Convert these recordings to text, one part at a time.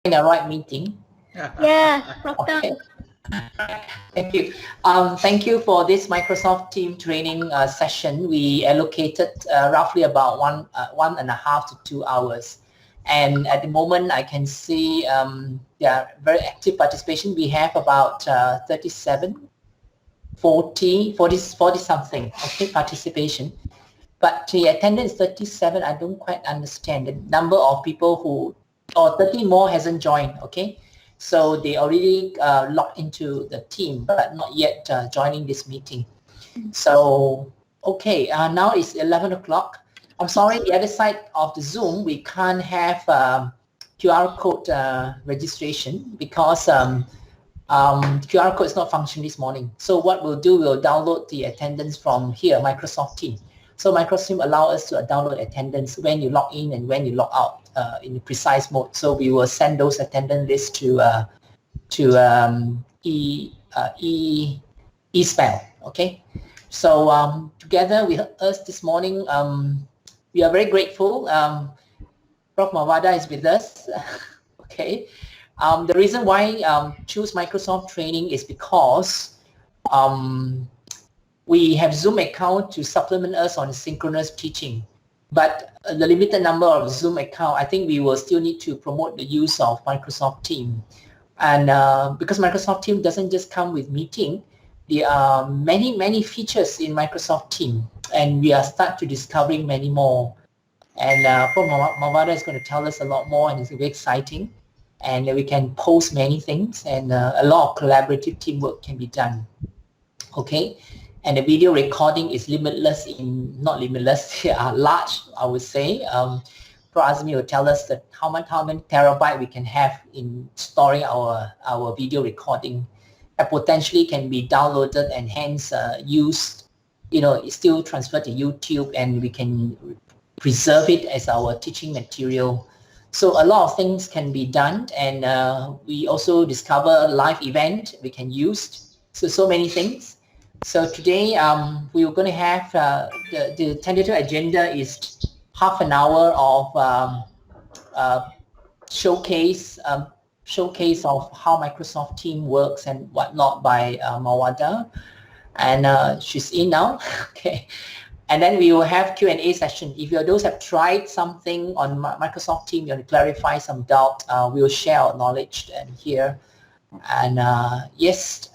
the right meeting. Yeah, Okay. Thank you. Thank you for this Microsoft Team training session. We allocated roughly about 1.5 to 2 hours. And at the moment, I can see very active participation. We have about 37, 40 something, okay, participation. But the attendance 37, I don't quite understand the number of people who, or 30 more hasn't joined, okay? So they already logged into the team, but not yet joining this meeting. So, okay, now it's 11 o'clock. I'm sorry, the other side of the Zoom, we can't have QR code registration because QR code is not functioning this morning. So what we'll do, we'll download the attendance from here, Microsoft Teams. So Microsoft Teams allow us to download attendance when you log in and when you log out in a precise mode. So we will send those attendance lists to eSpell, okay? So together with us this morning, we are very grateful. Prof. Mawaddah is with us, okay? The reason why choose Microsoft training is because we have Zoom account to supplement us on synchronous teaching. But the limited number of Zoom account, I think we will still need to promote the use of Microsoft Teams. And because Microsoft Teams doesn't just come with meeting, there are many features in Microsoft Teams, and we are start to discovering many more. And Prof. Mawaddah is going to tell us a lot more, and it's very exciting. And we can post many things, and a lot of collaborative teamwork can be done. Okay, and the video recording is limitless not limitless, large, I would say. Prof. Azmi will tell us that how many terabyte we can have in storing our video recording, that potentially can be downloaded and hence used, it's still transferred to YouTube, and we can preserve it as our teaching material. So a lot of things can be done, and we also discover live event we can use. So many things. So today we are going to have the tentative agenda is half an hour of showcase of how Microsoft Teams works and whatnot by Mawaddah, and she's in now. Okay. And then we will have Q&A session. If those have tried something on Microsoft Teams, you want to clarify some doubt, we will share our knowledge and here. And yes,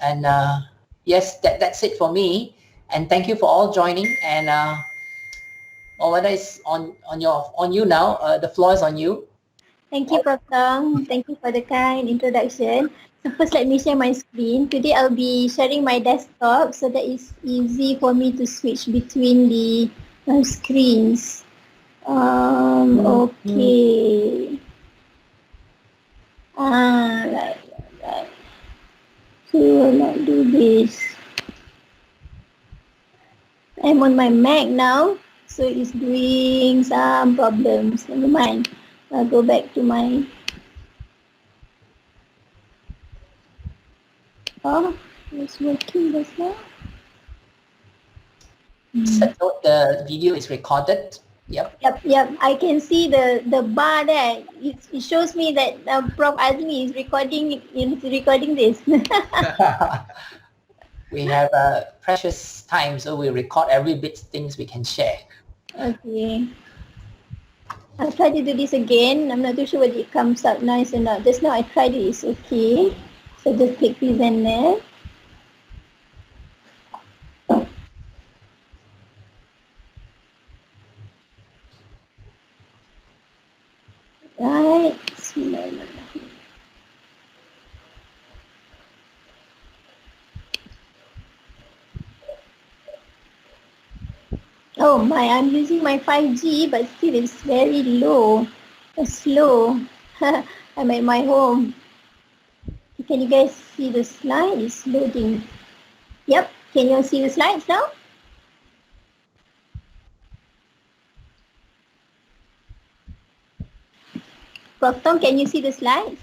that's it for me. And thank you for all joining. And Mawaddah is on you now. The floor is on you. Thank you, Prof. Tong. Thank you for the kind introduction. So first, let me share my screen. Today, I'll be sharing my desktop so that it's easy for me to switch between the screens. Okay. Right. So, let's do this. I'm on my Mac now, so it's doing some problems. Never mind. I'll go back to my... Oh, it's working just now. So the video is recorded. Yep. I can see the bar there. It shows me that Prof. Azmi is recording this. We have precious time, so we record every bit things we can share. Okay. I'll try to do this again. I'm not too sure whether it comes out nice or not. Just now I tried it, it's okay. So just click present there. Right. Oh my, I'm using my 5G, but still it's very low, slow. I'm at my home. Can you guys see the slide? It's loading. Yep, can you see the slides now? Prof. Tong, can you see the slides?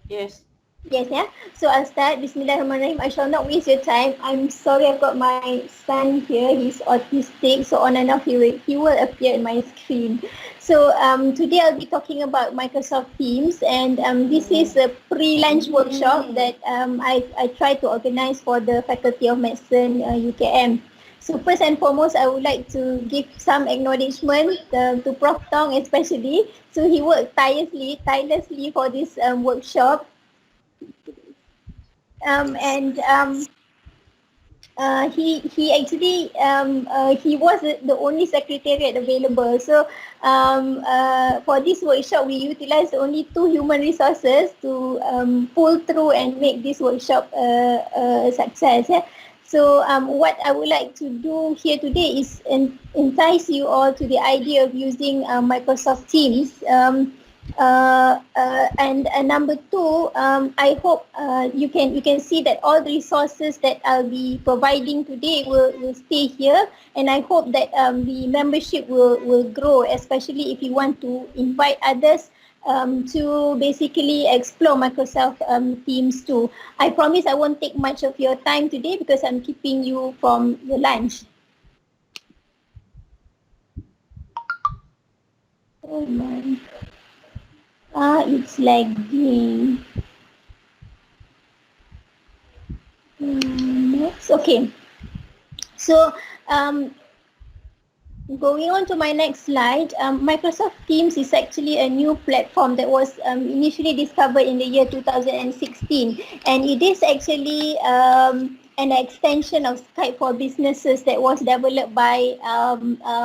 Yes. Yes, yeah. So I'll start. Bismillahirrahmanirrahim. I shall not waste your time. I'm sorry, I've got my son here. He's autistic, so on and off he will appear in my screen. So today I'll be talking about Microsoft Teams, and this is a pre-lunch workshop that I try to organize for the Faculty of Medicine UKM. So first and foremost, I would like to give some acknowledgement to Prof Tong especially. So he worked tirelessly for this workshop, and he actually he was the only secretariat available. So for this workshop, we utilized only 2 human resources to pull through and make this workshop a success. Yeah? So what I would like to do here today is entice you all to the idea of using Microsoft Teams. And number two, I hope you can see that all the resources that I'll be providing today will stay here, and I hope that the membership will grow, especially if you want to invite others to basically explore Microsoft Teams too. I promise I won't take much of your time today because I'm keeping you from your lunch. Oh my. It's lagging. Next, okay. So, going on to my next slide, Microsoft Teams is actually a new platform that was initially discovered in the year 2016, and it is actually an extension of Skype for Businesses that was developed by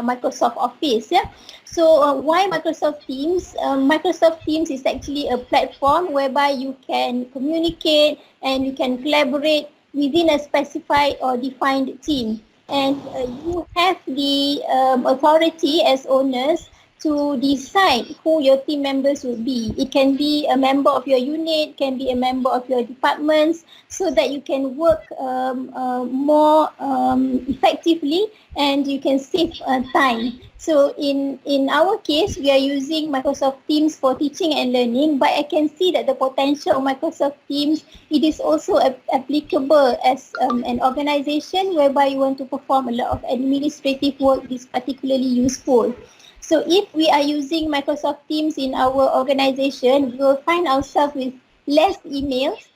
Microsoft Office. Yeah? So why Microsoft Teams? Microsoft Teams is actually a platform whereby you can communicate and you can collaborate within a specified or defined team, and you have the authority as owners to decide who your team members will be. It can be a member of your unit, can be a member of your departments, so that you can work more effectively and you can save time. So in our case, we are using Microsoft Teams for teaching and learning, but I can see that the potential of Microsoft Teams, it is also applicable as an organization whereby you want to perform a lot of administrative work is particularly useful. So if we are using Microsoft Teams in our organization, we will find ourselves with less emails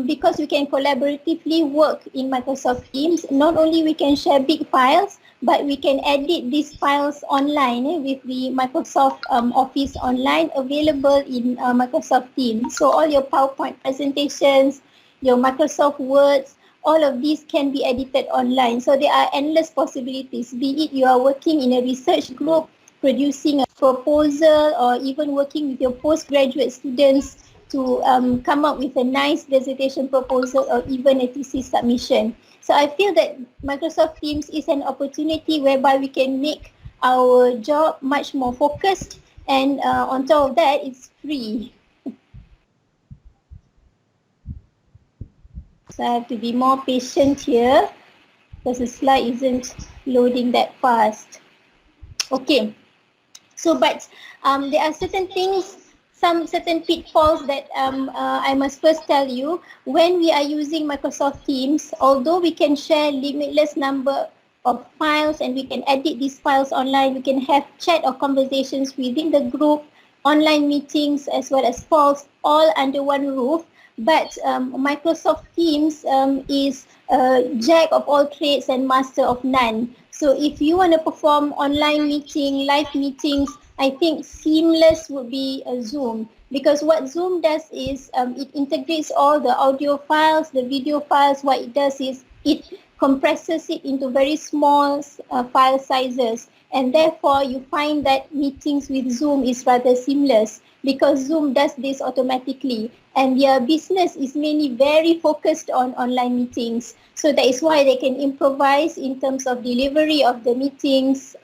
because we can collaboratively work in Microsoft Teams. Not only we can share big files, but we can edit these files online with the Microsoft Office Online available in Microsoft Teams. So all your PowerPoint presentations, your Microsoft Words, all of these can be edited online. So there are endless possibilities, be it you are working in a research group, producing a proposal, or even working with your postgraduate students to come up with a nice dissertation proposal or even a thesis submission. So I feel that Microsoft Teams is an opportunity whereby we can make our job much more focused, and on top of that, it's free. So I have to be more patient here because the slide isn't loading that fast. Okay. So, but there are certain things, some certain pitfalls that I must first tell you. When we are using Microsoft Teams, although we can share limitless number of files and we can edit these files online, we can have chat or conversations within the group, online meetings as well as calls, all under one roof. But Microsoft Teams is jack of all trades and master of none. So if you want to perform online meeting, live meetings, I think seamless would be Zoom, because what Zoom does is it integrates all the audio files, the video files. What it does is it compresses it into very small file sizes, and therefore you find that meetings with Zoom is rather seamless because Zoom does this automatically, and their business is mainly very focused on online meetings. So that is why they can improvise in terms of delivery of the meetings,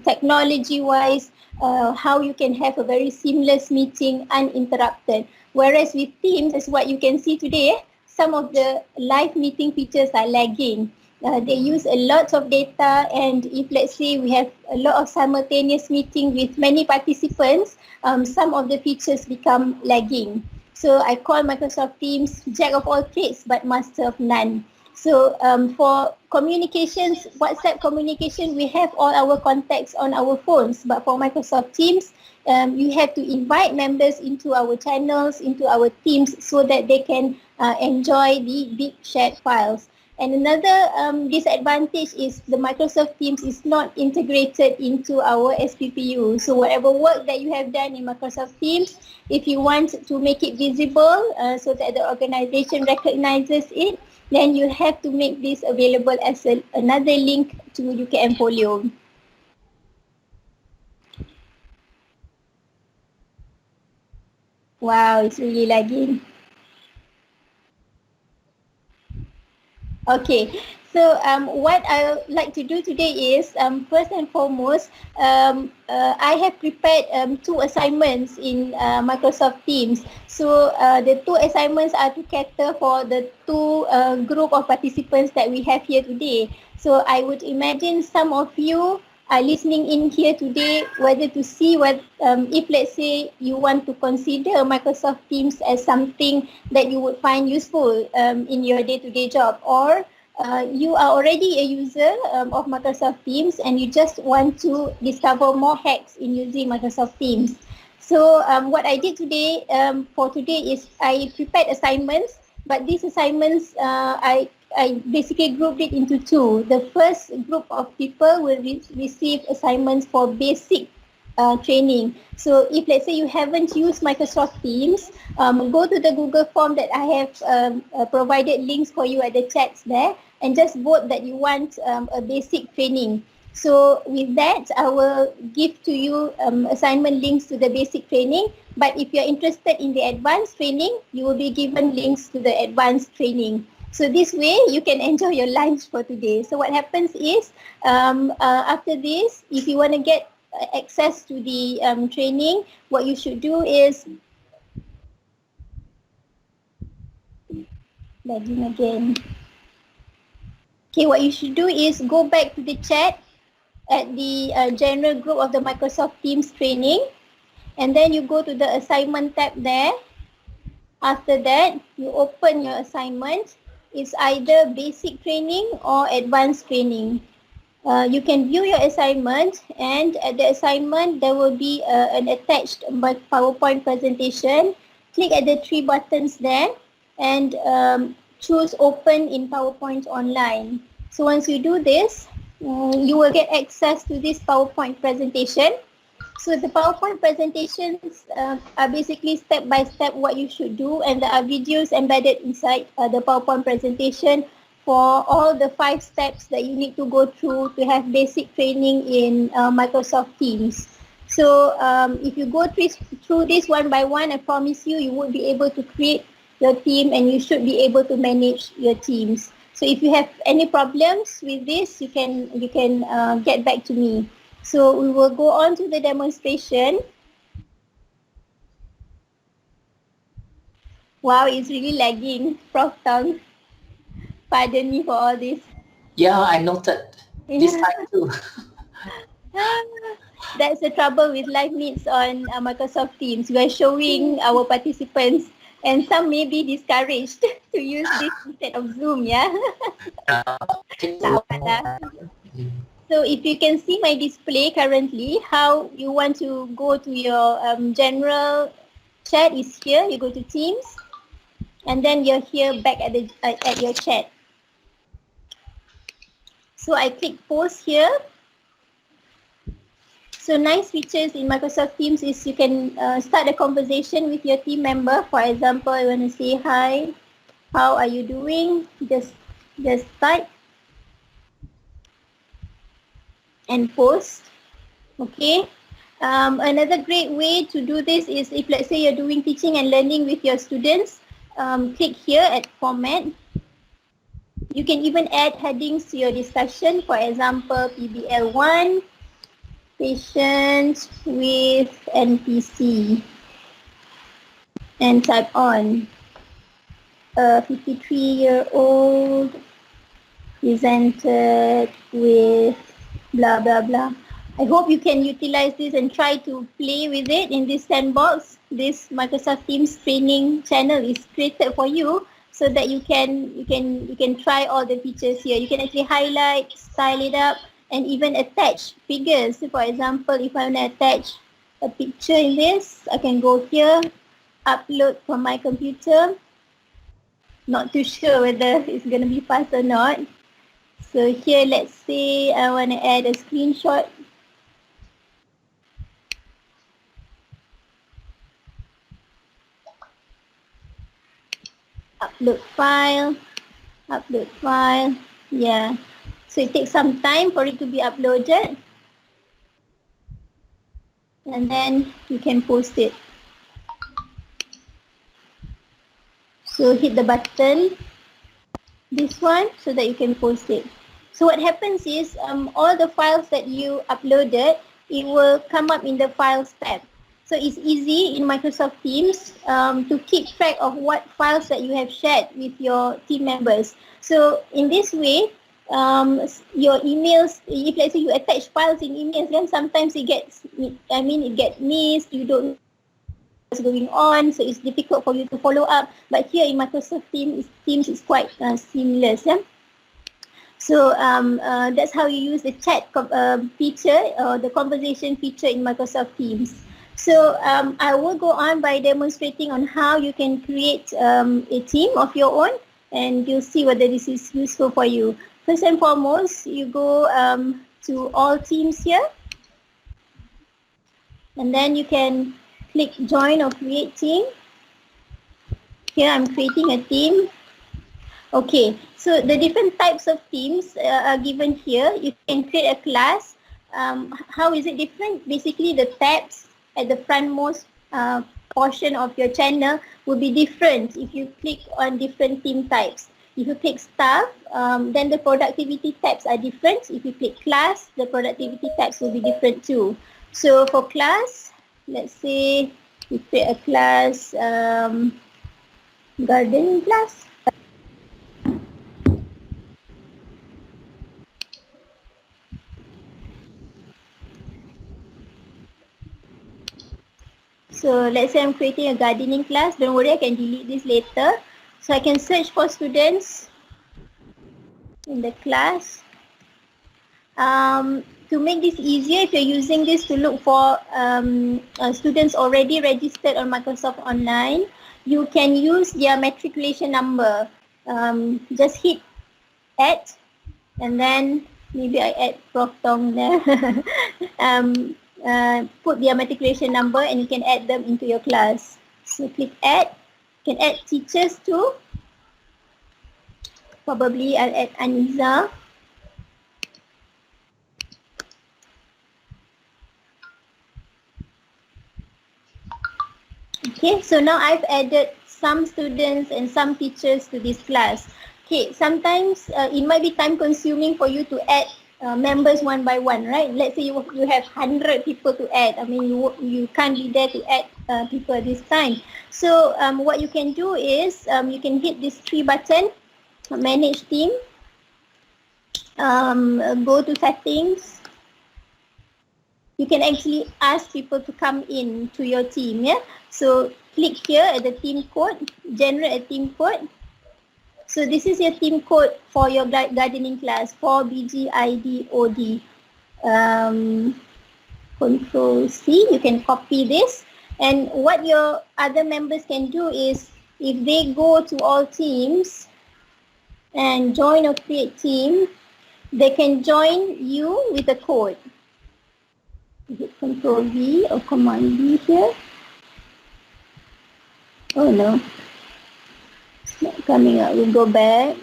technology-wise, how you can have a very seamless meeting uninterrupted. Whereas with Teams, as what you can see today, some of the live meeting features are lagging. They use a lot of data, and if let's say we have a lot of simultaneous meeting with many participants, some of the features become lagging. So I call Microsoft Teams jack of all trades but master of none. So for communications, WhatsApp communication, we have all our contacts on our phones. But for Microsoft Teams, you have to invite members into our channels, into our teams, so that they can enjoy the big shared files. And another disadvantage is the Microsoft Teams is not integrated into our SPPU. So whatever work that you have done in Microsoft Teams, if you want to make it visible so that the organization recognizes it, then you have to make this available as another link to UKM Folio. Wow, it's really lagging. Okay, so what I would like to do today is, first and foremost, I have prepared 2 assignments in Microsoft Teams. So the 2 assignments are to cater for the 2 group of participants that we have here today. So I would imagine some of you are listening in here today, whether to see what if, let's say, you want to consider Microsoft Teams as something that you would find useful in your day-to-day job, or you are already a user of Microsoft Teams and you just want to discover more hacks in using Microsoft Teams. So what I did today for today is I prepared assignments, but these assignments I basically grouped it into 2. The first group of people will receive assignments for basic training. So if, let's say, you haven't used Microsoft Teams, go to the Google form that I have provided links for you at the chats there, and just vote that you want a basic training. So with that, I will give to you assignment links to the basic training. But if you're interested in the advanced training, you will be given links to the advanced training. So this way, you can enjoy your lunch for today. So what happens is, after this, if you want to get access to the training, what you should do is, lagging again. Okay, what you should do is go back to the chat at the general group of the Microsoft Teams training, and then you go to the assignment tab there. After that, you open your assignment. It's either basic training or advanced training. You can view your assignment, and at the assignment there will be an attached PowerPoint presentation. Click at the 3 buttons there and choose open in PowerPoint online. So once you do this, you will get access to this PowerPoint presentation. So the PowerPoint presentations are basically step-by-step what you should do, and there are videos embedded inside the PowerPoint presentation for all the 5 steps that you need to go through to have basic training in Microsoft Teams. So if you go through this one by one, I promise you, you would be able to create your team and you should be able to manage your teams. So if you have any problems with this, you can get back to me. So we will go on to the demonstration. Wow, it's really lagging. Prof Tang, pardon me for all this. Yeah, I noted. This time too. That's the trouble with live meets on Microsoft Teams. We are showing our participants, and some may be discouraged to use this instead of Zoom, yeah? So if you can see my display currently, how you want to go to your general chat is here. You go to Teams, and then you're here back at your chat. So I click post here. So nice features in Microsoft Teams is you can start a conversation with your team member. For example, you want to say, hi, how are you doing? Just type and post. Okay. Another great way to do this is if, let's say, you're doing teaching and learning with your students, click here at format. You can even add headings to your discussion. For example, PBL1, patient with NPC, and type on. A 53-year-old presented with blah blah blah. I hope you can utilize this and try to play with it in this sandbox. This Microsoft Teams training channel is created for you so that you can try all the features here. You can actually highlight, style it up, and even attach figures. So for example, if I want to attach a picture in this, I can go here, upload from my computer. Not too sure whether it's going to be fast or not. So here, let's say I want to add a screenshot. Upload file, yeah. So it takes some time for it to be uploaded. And then you can post it. So hit the button, this one, so that you can post it. So what happens is all the files that you uploaded, it will come up in the Files tab. So it's easy in Microsoft Teams to keep track of what files that you have shared with your team members. So in this way, your emails, if let's say you attach files in emails, then sometimes it gets missed, you don't know what's going on, so it's difficult for you to follow up. But here in Microsoft Teams is quite seamless. Yeah? So that's how you use the chat feature or the conversation feature in Microsoft Teams. So I will go on by demonstrating on how you can create a team of your own, and you'll see whether this is useful for you. First and foremost, you go to all teams here, and then you can click join or create team. Here I'm creating a team. Okay, so the different types of teams are given here. You can create a class. How is it different? Basically, the tabs at the frontmost portion of your channel will be different if you click on different team types. If you click staff, then the productivity tabs are different. If you click class, the productivity tabs will be different too. So for class, let's say we create a class, gardening class. So let's say I'm creating a gardening class. Don't worry, I can delete this later. So I can search for students in the class. To make this easier, if you're using this to look for students already registered on Microsoft Online, you can use their matriculation number. Just hit add, and then maybe I add Prof Tong there. Put their matriculation number and you can add them into your class. So click add. You can add teachers too. Probably I'll add Aniza. Okay, so now I've added some students and some teachers to this class. Okay, sometimes it might be time consuming for you to add members one by one, right? Let's say you have 100 people to add. I mean, you can't be there to add people at this time. So what you can do is you can hit this 3 button, manage team, go to settings. You can actually ask people to come in to your team, yeah? So click here at the team code, generate a team code. So this is your team code for your gardening class, 4BGIDOD. Control C, you can copy this. And what your other members can do is, if they go to all teams and join or create team, they can join you with a code. Hit Control V or Command V here. Oh no, it's not coming up. We'll go back.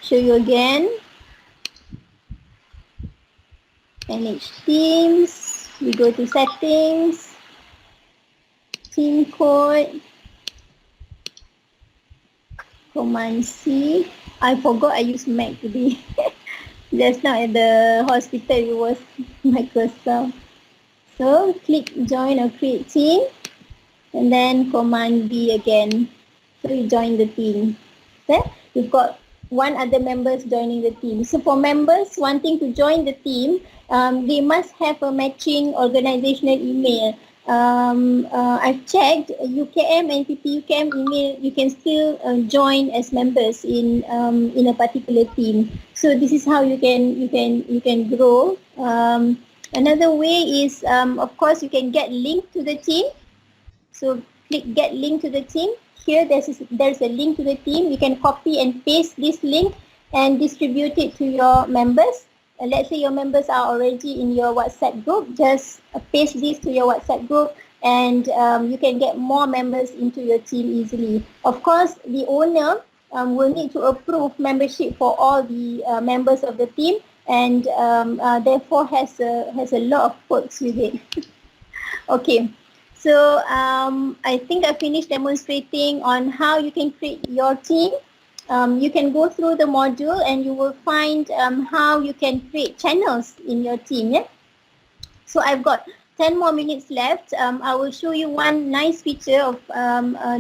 Show you again. Manage teams. We go to settings. Team code. Command C. I forgot I used Mac today. Just now at the hospital it was Microsoft. So click join or create team, and then Command B again. So you join the team. Okay? You've got one other members joining the team. So for members wanting to join the team, they must have a matching organizational email. I've checked UKM and PPUKM email. You can still join as members in a particular team. So this is how you can grow. Another way is, of course, you can get linked to the team. So click get link to the team. Here there's a link to the team. You can copy and paste this link and distribute it to your members. Let's say your members are already in your WhatsApp group. Just paste this to your WhatsApp group, and you can get more members into your team easily. Of course, the owner will need to approve membership for all the members of the team, and therefore has a lot of perks with it. Okay. So I think I finished demonstrating on how you can create your team. You can go through the module and you will find how you can create channels in your team. Yeah? So I've got 10 more minutes left. I will show you one nice feature of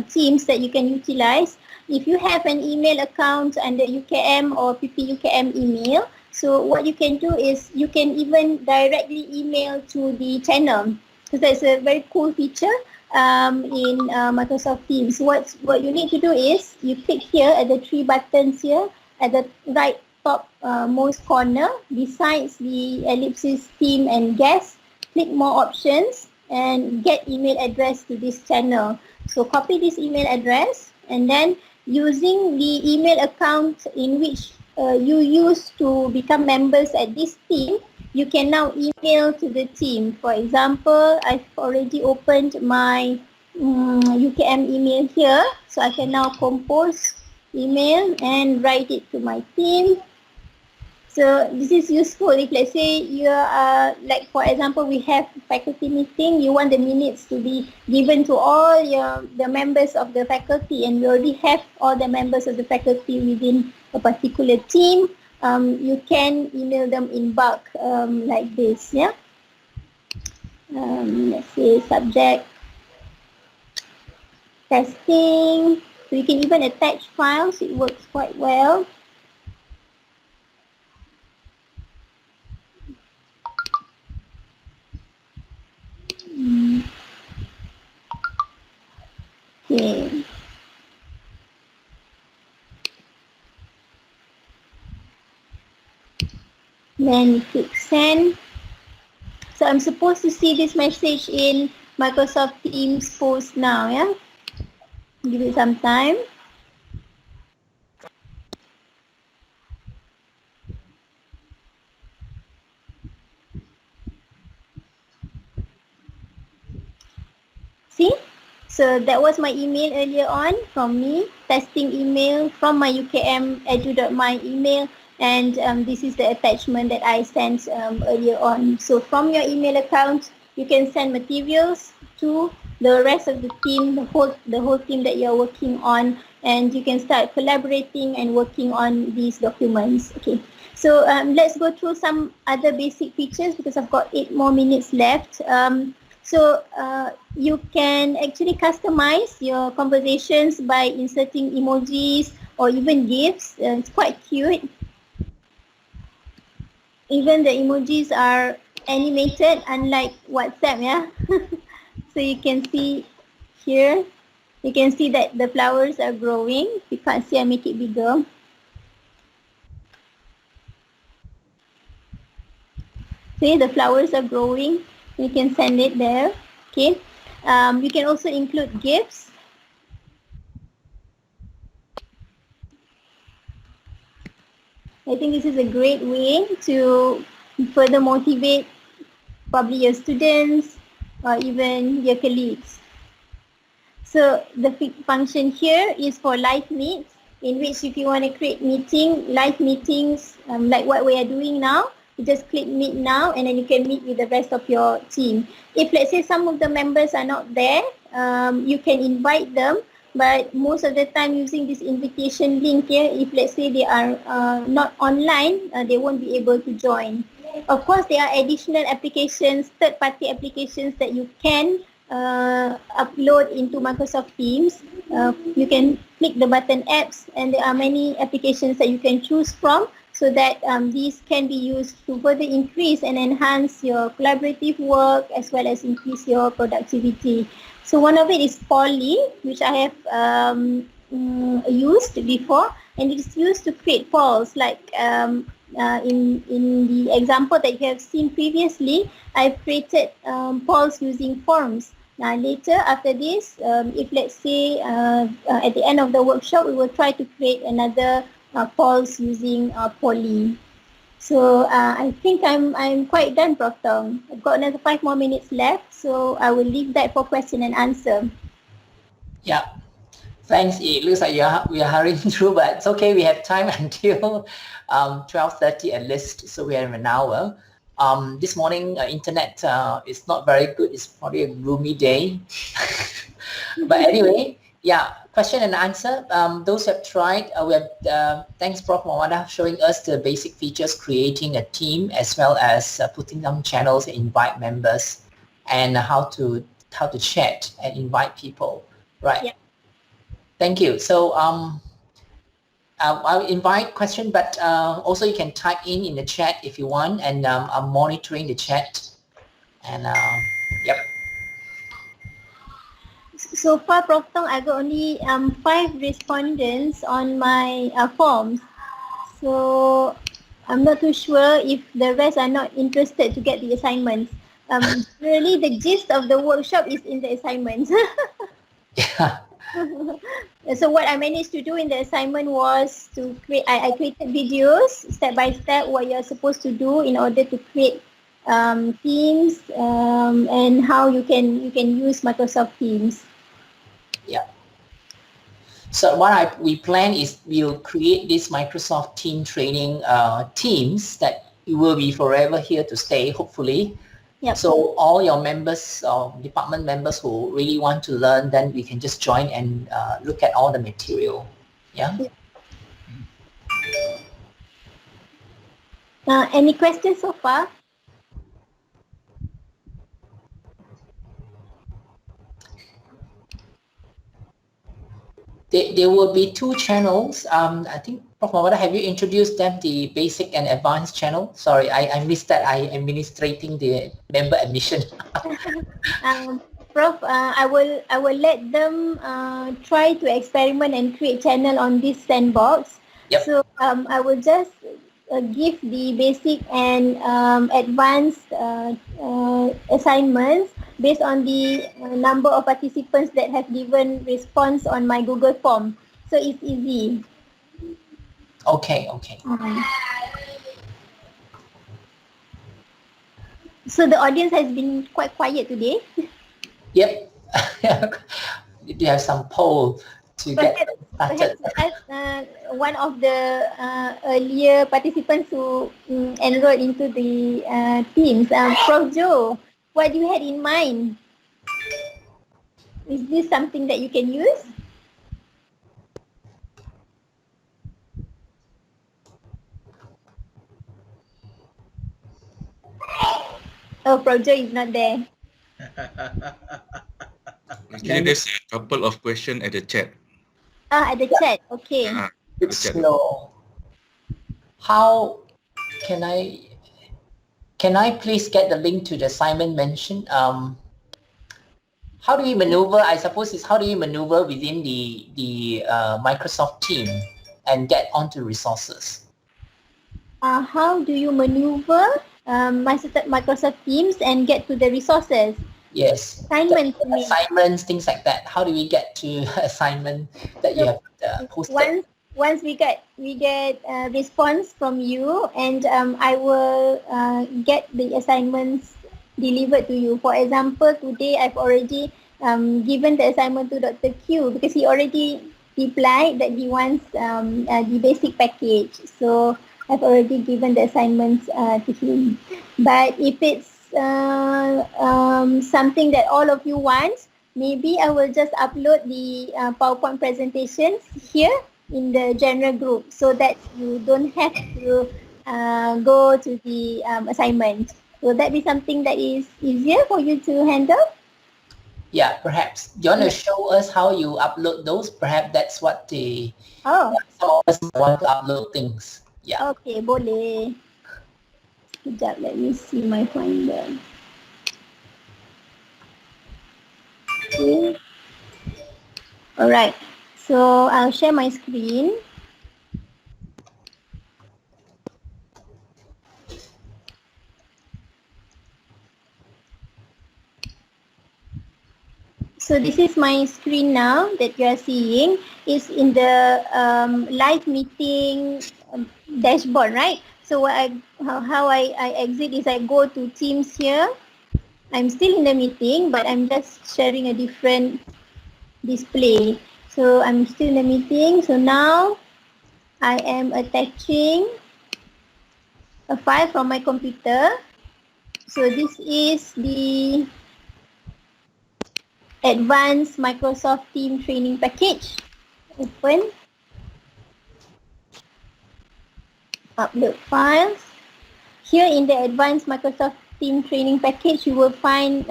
Teams that you can utilize. If you have an email account under UKM or PPUKM email, so what you can do is you can even directly email to the channel. So that's a very cool feature in Microsoft Teams. What you need to do is you click here at the three buttons here at the right top most corner besides the ellipsis team and guest. Click more options and get email address to this channel. So copy this email address, and then using the email account in which you used to become members at this team, you can now email to the team. For example, I've already opened my UKM email here. So I can now compose email and write it to my team. So this is useful if, let's say, you are, like for example, we have faculty meeting, you want the minutes to be given to all the members of the faculty, and you already have all the members of the faculty within a particular team. You can email them in bulk like this, yeah. Let's say subject testing. So you can even attach files. It works quite well. Okay. Then click send. So I'm supposed to see this message in Microsoft Teams post now, yeah? Give it some time. See? So that was my email earlier on from me, testing email from my ukm.edu.my email. And this is the attachment that I sent earlier on. So from your email account, you can send materials to the rest of the team, the whole team that you're working on, and you can start collaborating and working on these documents. Okay. So let's go through some other basic features because I've got 8 more minutes left. So you can actually customize your conversations by inserting emojis or even GIFs. It's quite cute. Even the emojis are animated, unlike WhatsApp, yeah. So you can see here, you can see that the flowers are growing. If you can't see, I make it bigger. See, the flowers are growing. You can send it there. Okay. You can also include GIFs. I think this is a great way to further motivate probably your students or even your colleagues. So the function here is for live meets, in which if you want to create live meetings like what we are doing now, you just click meet now and then you can meet with the rest of your team. If let's say some of the members are not there, you can invite them, but most of the time using this invitation link here, if let's say they are not online, they won't be able to join. Of course, there are additional applications, third-party applications that you can upload into Microsoft Teams, you can click the button apps, and there are many applications that you can choose from, so that these can be used to further increase and enhance your collaborative work as well as increase your productivity. So one of it is Poly, which I have used before, and it is used to create polls. Like in the example that you have seen previously, I've created polls using forms. Now later, after this, if let's say at the end of the workshop, we will try to create another polls using Poly. So I think I'm quite done, Prof. Tong. I've got another 5 more minutes left, so I will leave that for question and answer. Yeah. Thanks. It looks like we are hurrying through, but it's okay. We have time until 12:30 at least, so we have an hour. This morning, internet is not very good. It's probably a gloomy day. But anyway, yeah, question and answer. Those who have tried, we have, thanks Prof. Mawaddah showing us the basic features, creating a team as well as putting down channels, invite members, and how to chat and invite people. Right. Yeah. Thank you. So I'll invite question, but also you can type in the chat if you want, and I'm monitoring the chat. And yep. So far, Prof. Tong, I got only 5 respondents on my forms. So I'm not too sure if the rest are not interested to get the assignments. Really, the gist of the workshop is in the assignments. Yeah. So what I managed to do in the assignment was to create, I created videos step by step what you're supposed to do in order to create Teams and how you can use Microsoft Teams. Yeah. So what we plan is we'll create this Microsoft Team training teams that will be forever here to stay, hopefully. Yep. So all your members or department members who really want to learn, then we can just join and look at all the material. Yeah. Any questions so far? There will be 2 channels. I think, Prof. Mawaddah, have you introduced them, the basic and advanced channel? Sorry, I missed that. I am administrating the member admission. Prof, I will let them try to experiment and create channel on this sandbox. Yep. So I will just give the basic and advanced assignments based on the number of participants that have given response on my Google form. So it's easy. Okay. So the audience has been quite quiet today. Yep. You have some poll to get started. Perhaps one of the earlier participants who enrolled into the teams, Prof. Joe, what you had in mind? Is this something that you can use? Oh, Prof. Joe is not there. Actually, there's a couple of questions at the chat. At the chat, okay. It's slow. How can I please get the link to the assignment mentioned? How do you maneuver? I suppose it's how do you maneuver within the Microsoft team and get onto resources? How do you maneuver Microsoft Teams and get to the resources? Yes. Assignments, things like that. How do we get to assignment that you have posted? Once we get a response from you, and I will get the assignments delivered to you. For example, today I've already given the assignment to Dr. Q because he already replied that he wants the basic package. So I've already given the assignments to him. But if it's something that all of you want, maybe I will just upload the PowerPoint presentations here in the general group so that you don't have to go to the assignment. Will that be something that is easier for you to handle? Yeah, perhaps. Do you want to show us how you upload those? Perhaps that's what the Oh, some of us want to upload things. Yeah. okay, boleh. Sekejap, let me see my finder. Okay. Alright, so I'll share my screen. So this is my screen now that you are seeing. It's in the live meeting dashboard, right? So how I exit is I go to Teams here. I'm still in the meeting, but I'm just sharing a different display. So I'm still in the meeting. So now I am attaching a file from my computer. So this is the Advanced Microsoft Teams Training Package. Open. Upload files. Here in the Advanced Microsoft Teams Training Package, you will find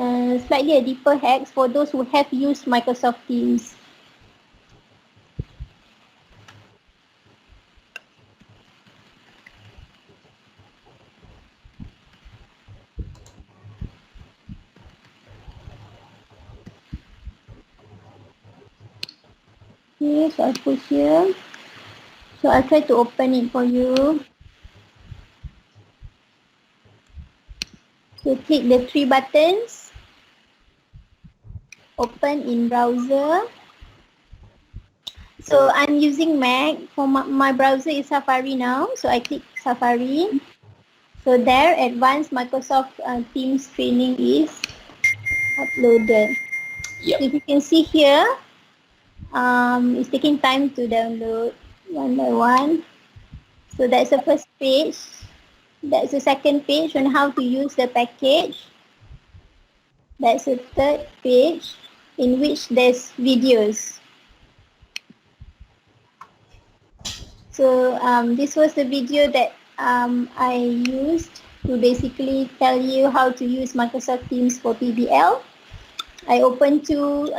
slightly a deeper hacks for those who have used Microsoft Teams. Okay, so I put here. So I'll try to open it for you. So click the three buttons. Open in browser. So I'm using Mac. For my browser is Safari now. So I click Safari. So there, Advanced Microsoft Teams Training is uploaded. Yep. So if you can see here, it's taking time to download one by one. So that's the first page. That's the second page on how to use the package. That's the third page in which there's videos. So this was the video that I used to basically tell you how to use Microsoft Teams for PBL. I open two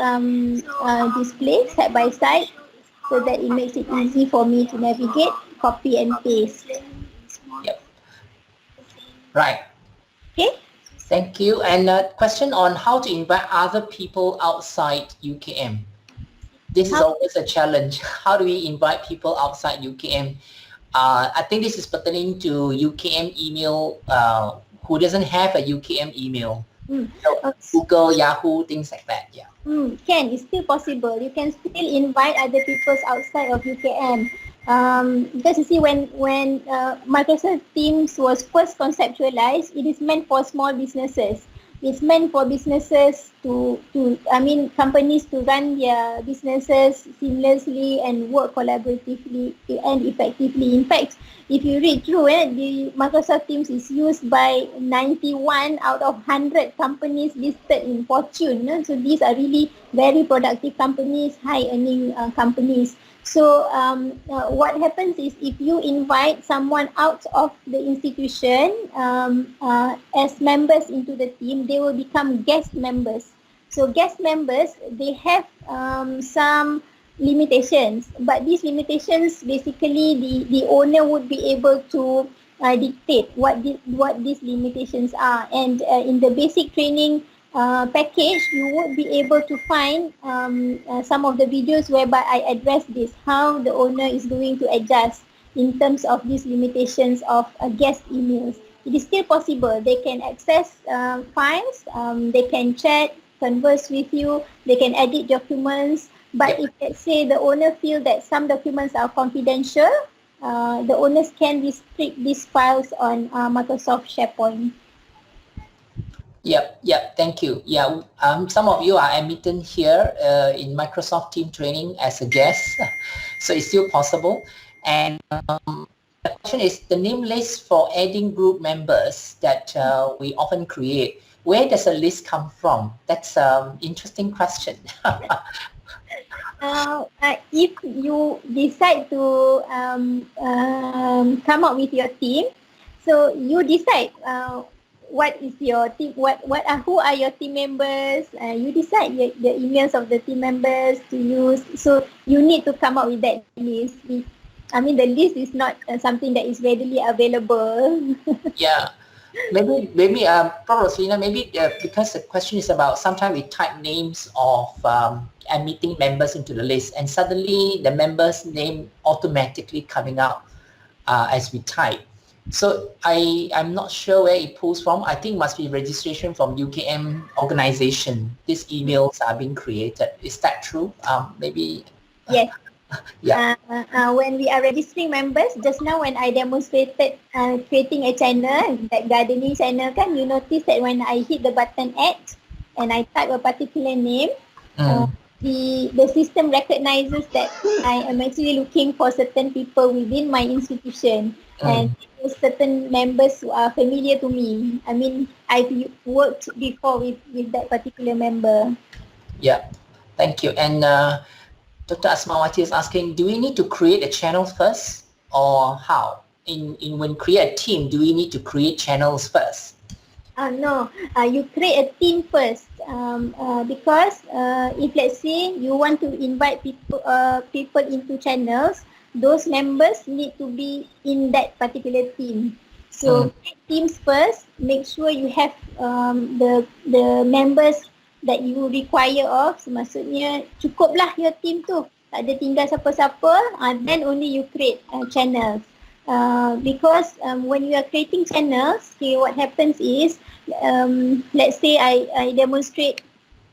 displays side by side so that it makes it easy for me to navigate, copy and paste. Yep. Right. Okay. Thank you. And a question on how to invite other people outside UKM. This is always a challenge. How do we invite people outside UKM? I think this is pertaining to UKM email, who doesn't have a UKM email. So Google, Yahoo, things like that. Yeah. It's still possible. You can still invite other people outside of UKM. Because you see, when Microsoft Teams was first conceptualized, it is meant for small businesses. It's meant for businesses companies to run their businesses seamlessly and work collaboratively and effectively. In fact, if you read through it, the Microsoft Teams is used by 91 out of 100 companies listed in Fortune. So these are really very productive companies, high earning companies. So what happens is if you invite someone out of the institution as members into the team, they will become guest members. So guest members, they have some limitations, but these limitations basically the owner would be able to dictate what these limitations are. And in the basic training package, you would be able to find some of the videos whereby I address this, how the owner is going to adjust in terms of these limitations of guest emails. It is still possible. They can access files, they can chat, converse with you, they can edit documents, but if let's say the owner feels that some documents are confidential, the owners can restrict these files on Microsoft SharePoint. Yep. Thank you. Yeah, some of you are admitted here in Microsoft Team Training as a guest, so it's still possible. And the question is the name list for adding group members that we often create. Where does a list come from? That's an interesting question. If you decide to come up with your team, so you decide what is your team, who are your team members, you decide the emails of the team members to use. So you need to come up with that list. I mean, the list is not something that is readily available. Yeah. Maybe, probably, maybe because the question is about sometimes we type names of and meeting members into the list, and suddenly the member's name automatically coming out as we type. So I'm not sure where it pulls from. I think it must be registration from UKM organization. These emails are being created. Is that true? Maybe. Yes. Yeah. When we are registering members, just now when I demonstrated creating a channel, that gardening channel kan, you notice that when I hit the button add and I type a particular name, the system recognizes that I am actually looking for certain people within my institution and certain members who are familiar to me. I mean, I've worked before with that particular member. Yeah, thank you. And Dr. Asmawati is asking, do we need to create a channel first, or how? When create a team, do we need to create channels first? No, you create a team first because if let's say you want to invite people into channels, those members need to be in that particular team. So create teams first. Make sure you have the members that you require of. So, maksudnya cukuplah your team tu, tak ada tinggal siapa-siapa. Then only you create channels. Because when you are creating channels, okay, what happens is, let's say I demonstrate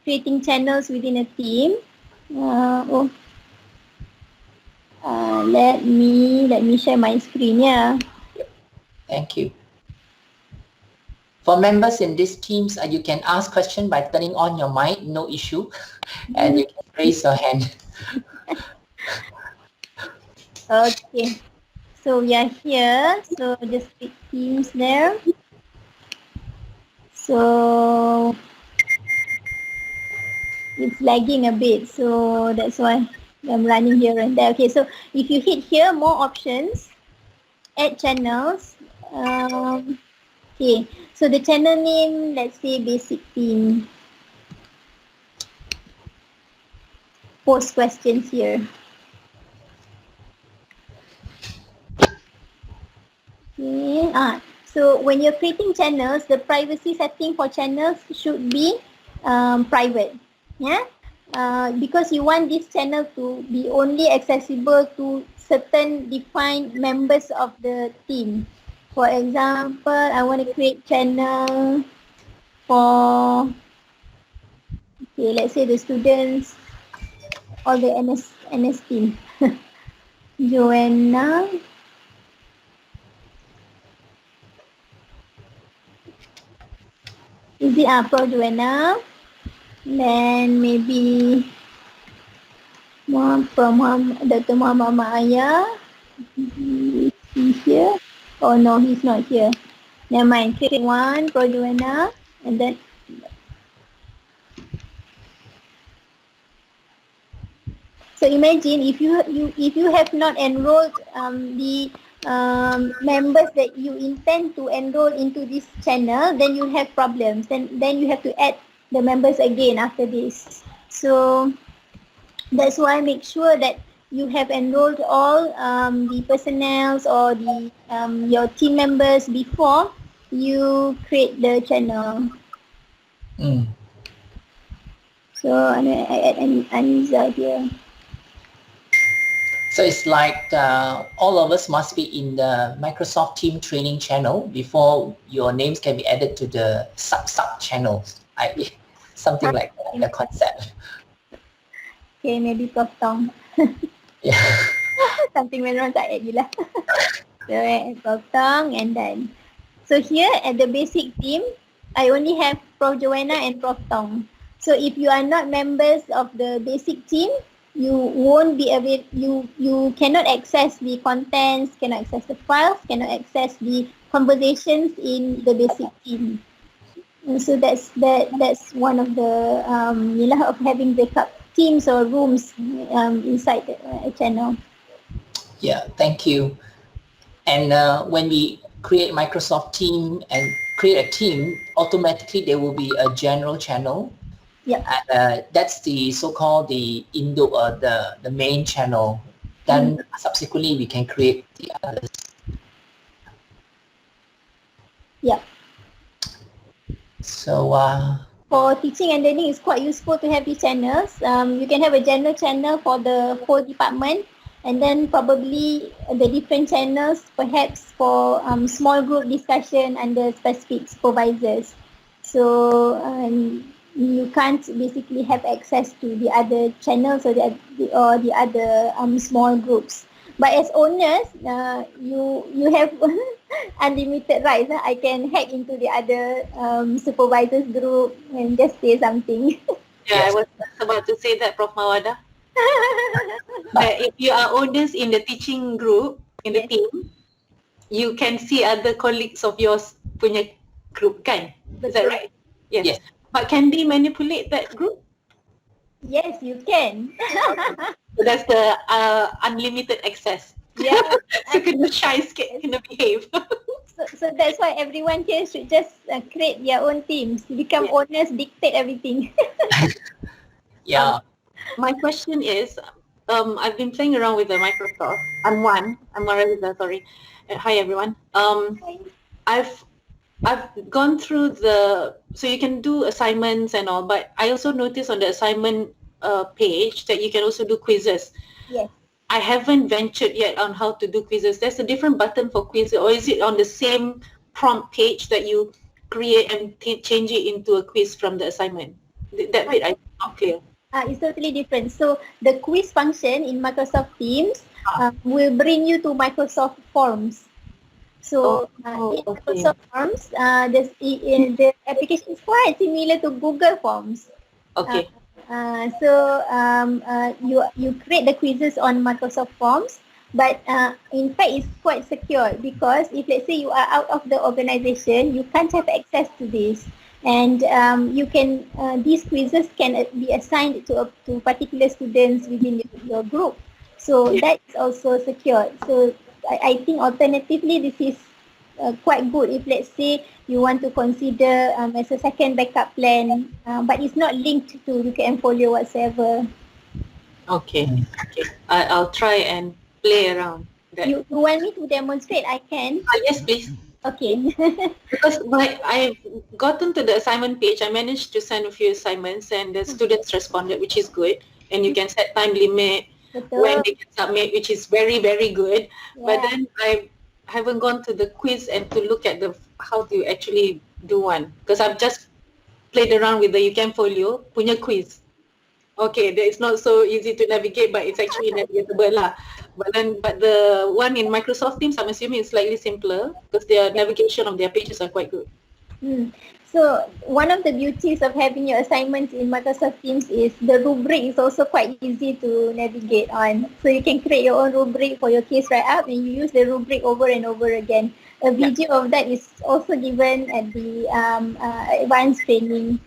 creating channels within a team. Let me share my screen. Yeah. Thank you. For members in these teams, you can ask questions by turning on your mic, no issue, and you can raise your hand. Okay. So we are here. So just click Teams there. So it's lagging a bit. So that's why I'm running here and there. Okay. So if you hit here, more options, add channels. Okay. So the channel name, let's say basic team. Post questions here. Okay. So when you're creating channels, the privacy setting for channels should be private. Yeah. Because you want this channel to be only accessible to certain defined members of the team. For example, I want to create channel for, okay, let's say the students, all the NS team. Joanna. Is it Pro Joanna? Then maybe Dr. Muhammad Maya. Is he here? Oh no, he's not here. Never mind. Create one, Pro Joanna, and then so imagine if you have not enrolled the members that you intend to enroll into this channel, then you have problems. Then you have to add the members again after this. So that's why make sure that you have enrolled all the personnel or the your team members before you create the channel. So I'm going to add Aniza here. So it's like all of us must be in the Microsoft Team training channel before your names can be added to the sub channels. Something like that in the concept. Okay, maybe Prof Tong. Yeah. Something went wrong, tak add je lah. So add Prof Tong and then. So here at the basic team, I only have Prof Joanna and Prof Tong. So if you are not members of the basic team, you won't be able, you cannot access the contents, cannot access the files, cannot access the conversations in the basic team. And so that's one of the of having backup teams or rooms inside a channel. Yeah, thank you. And when we create Microsoft Team and create a team, automatically there will be a general channel. Yeah. That's the so-called the main channel. Then subsequently we can create the others. Yeah. So for teaching and learning, it's quite useful to have these channels. You can have a general channel for the whole department, and then probably the different channels perhaps for small group discussion under specific supervisors. So you can't basically have access to the other channels or the other small groups. But as owners, you have unlimited rights. I can hack into the other supervisors group and just say something. Yeah, I was about to say that, Prof. Mawaddah. That if you are owners in the teaching group, in the team, you can see other colleagues of yours punya group, kan? Is that right? Yes. But can they manipulate that group? Yes, you can. So that's the unlimited access. Yeah. So kena shy sikit, kena behave. So that's why everyone here should just create their own teams, become owners, dictate everything. yeah. My question is, I've been playing around with the Microsoft. I'm Marisa, sorry. Hi everyone. I've gone through so you can do assignments and all, but I also noticed on the assignment page that you can also do quizzes. Yes. I haven't ventured yet on how to do quizzes. There's a different button for quizzes, or is it on the same prompt page that you create and change it into a quiz from the assignment? That bit I'm not clear. It's totally different. So the quiz function in Microsoft Teams will bring you to Microsoft Forms. So in Microsoft Forms, the application is quite similar to Google Forms. Okay. You create the quizzes on Microsoft Forms, but in fact it's quite secure, because if let's say you are out of the organization, you can't have access to this, and these quizzes can be assigned to particular students within your group. So that is also secure. So I think alternatively this is quite good if let's say you want to consider as a second backup plan, but it's not linked to UKM Folio whatsoever. Okay. I'll try and play around. You want me to demonstrate? I can. Yes, please. Okay. Because I've gotten to the assignment page, I managed to send a few assignments and the students responded, which is good. And you can set time limit when they can submit, which is very, very good. Yeah. But then I haven't gone to the quiz and to look at how to actually do one, because I've just played around with the UKM Folio punya quiz. Okay, it's not so easy to navigate, but it's actually navigatable lah. But the one in Microsoft Teams, I'm assuming it's slightly simpler because their navigation of their pages are quite good. So one of the beauties of having your assignments in Microsoft Teams is the rubric is also quite easy to navigate on. So you can create your own rubric for your case write-up and you use the rubric over and over again. A video of that is also given at the advanced training.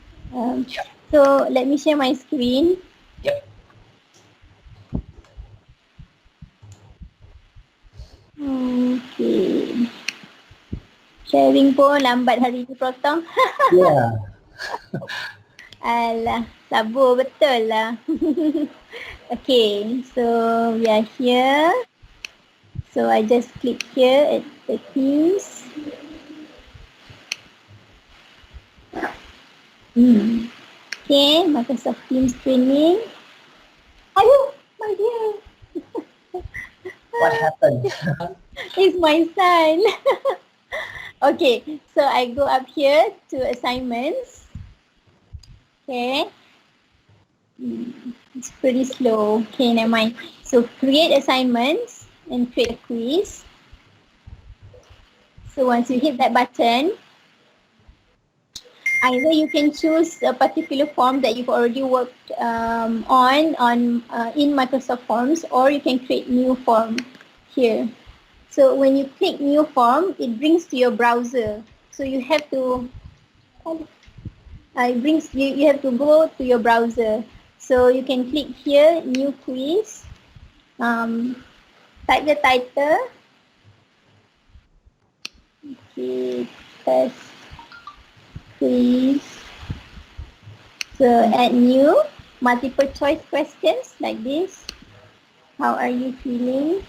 So let me share my screen. Yep. Okay. Sharing pun lambat hari ni, Protong. Yeah. Alah, sabar betul lah. Okay, so we are here. So I just click here at the Teams. Okay, Microsoft Teams training. Ayuh, my dear. What happened? It's my son. Okay, so I go up here to assignments. Okay. It's pretty slow. Okay, never mind. So create assignments and create a quiz. So once you hit that button, either you can choose a particular form that you've already worked in Microsoft Forms, or you can create new form here. So when you click new form, it brings to your browser. So you have to you have to go to your browser. So you can click here, new quiz, type the title. Okay, test quiz. So add new multiple choice questions like this. How are you feeling?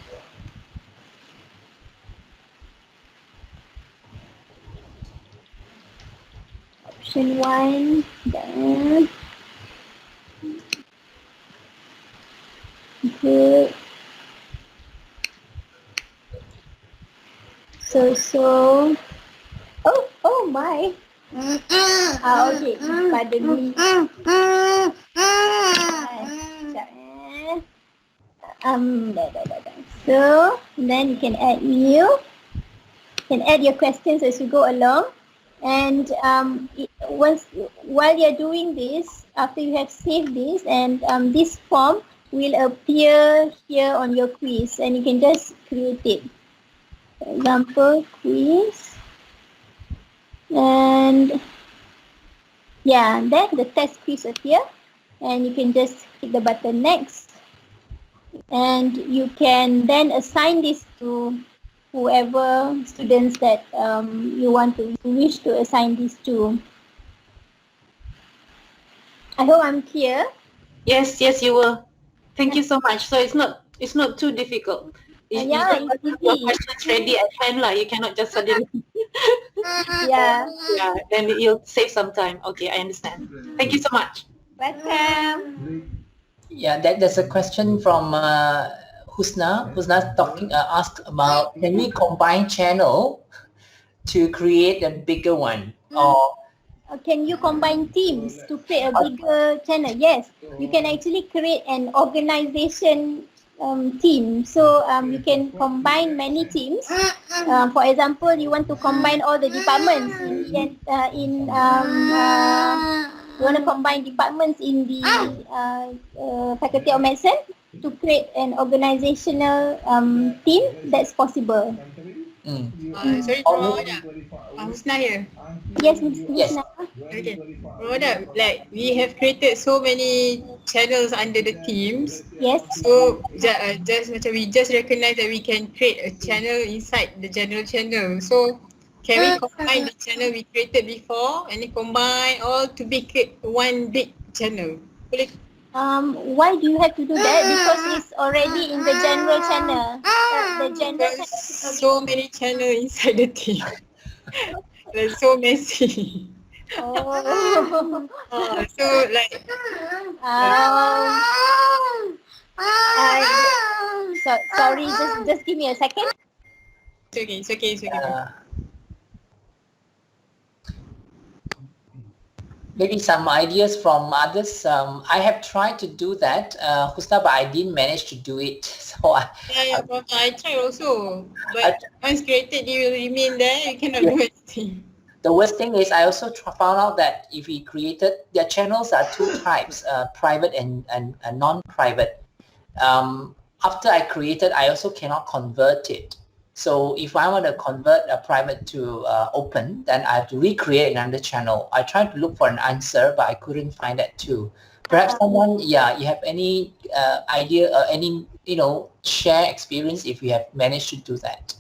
Option 1. Done. Good. So. Oh my. Okay. Pardon me. So then you can add new. You can add your questions as you go along. And while you're doing this, after you have saved this, and this form will appear here on your quiz, and you can just create it. For example, quiz, and then the test quiz appear, and you can just hit the button next, and you can then assign this to whoever students that you wish to assign this to. I hope I'm clear. Yes, you were. Thank you so much. So it's not too difficult. You Yeah, just have your questions ready at hand, you cannot just suddenly. Yeah. Yeah, then you'll save some time. Okay, I understand. Thank you so much. Welcome. Yeah, there's a question from Husna. Husna's asked about, can we combine channel to create a bigger one? Or Can you combine teams to create a bigger channel? Yes, you can actually create an organization team. So you can combine many teams. For example, you want to combine all the departments you want to combine departments in the Faculty of Medicine to create an organizational team. That's possible. Sorry, Mawaddah. Husna here. Yes, Ms. Yes. Husna. Okay. Mawaddah, like we have created so many channels under the teams. Yes. So we just recognize that we can create a channel inside the general channel. So can we combine the channel we created before and then combine all to create one big channel? Boleh? Why do you have to do that? Because it's already in the general channel. The general channel. There's so many channels inside the team. It's so messy. Oh. So like Sorry, just give me a second. it's okay. Maybe some ideas from others. I have tried to do that, Husna, but I didn't manage to do it. So I tried also, but once created, you will remain there. You cannot do anything. the worst thing is I also found out that if we created, their channels are two types, private and non-private. After I created, I also cannot convert it. So if I want to convert a private to open, then I have to recreate another channel. I tried to look for an answer, but I couldn't find that too. Perhaps someone, you have any idea or any, share experience if you have managed to do that?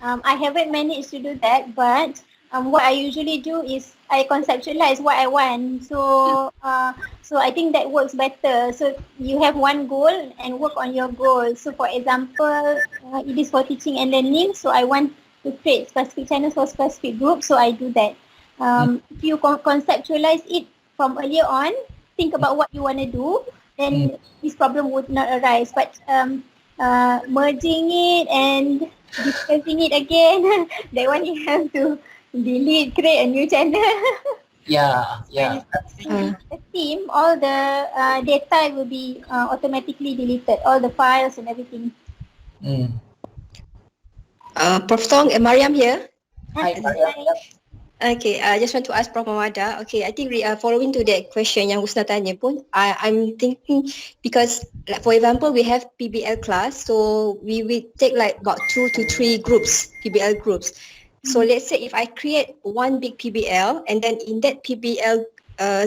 I haven't managed to do that, but what I usually do is I conceptualize what I want. So I think that works better. So you have one goal and work on your goal. So for example, it is for teaching and learning. So I want to create specific channels for specific groups. So I do that. If you conceptualize it from earlier on, think about what you want to do, then this problem would not arise. But merging it and discussing it again, that one you have to delete, create a new channel. Yeah. The team, all the data will be automatically deleted, all the files and everything. Prof Tong and Mariam here. Hi, Mariam. Okay, I just want to ask Prof Mawaddah. Okay, I think following to that question yang Husna tanya pun, I'm thinking because like for example we have PBL class, so we will take like about 2 to 3 groups, PBL groups. So let's say if I create one big PBL and then in that PBL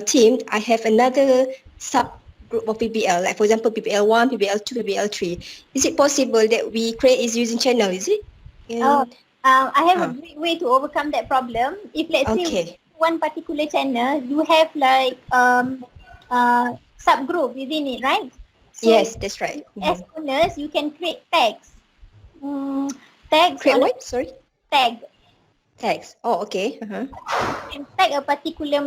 team I have another sub group of PBL, like for example PBL 1, PBL 2, PBL 3. Is it possible that we create is using channel? Is it? I have a great way to overcome that problem. If let's say one particular channel, you have like subgroup within it, right? So Yes, that's right. as owners, you can create tags. Tags Create on what? Sorry? tag. Tags. Oh, okay. You can tag a particular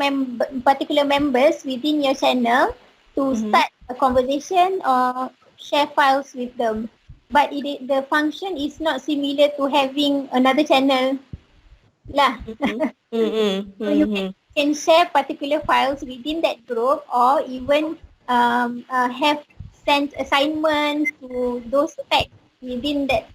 members within your channel to start a conversation or share files with them. But the function is not similar to having another channel lah. So you can share particular files within that group, or even have sent assignments to those tags within that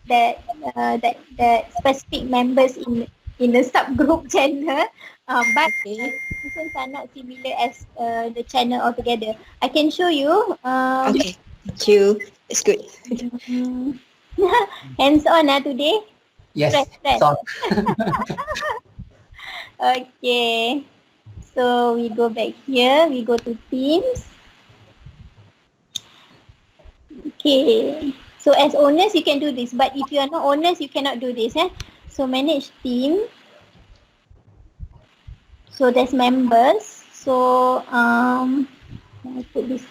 specific members in the subgroup channel. But functions are not similar as the channel altogether. I can show you. Okay, thank you. It's good. Hands on today. Yes. Press. So, Okay. So we go back here. We go to Teams. Okay. So as owners, you can do this. But if you are not owners, you cannot do this. So manage team. So there's members. So I put this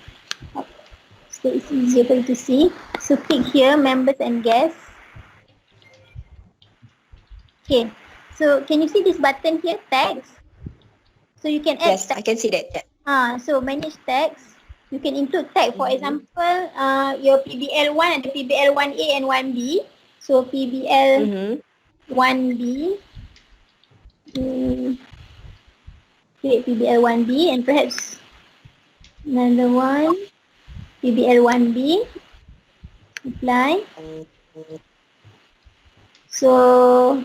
up so it's easier for you to see. So click here, members and guests. Okay. So can you see this button here, tags? So you can add Yes, I can see that. Yeah. So manage tags. You can include tag. For example, your PBL1 and the PBL1A and 1B. So PBL1B. Create PBL1B and perhaps another one. PBL1B. Apply. So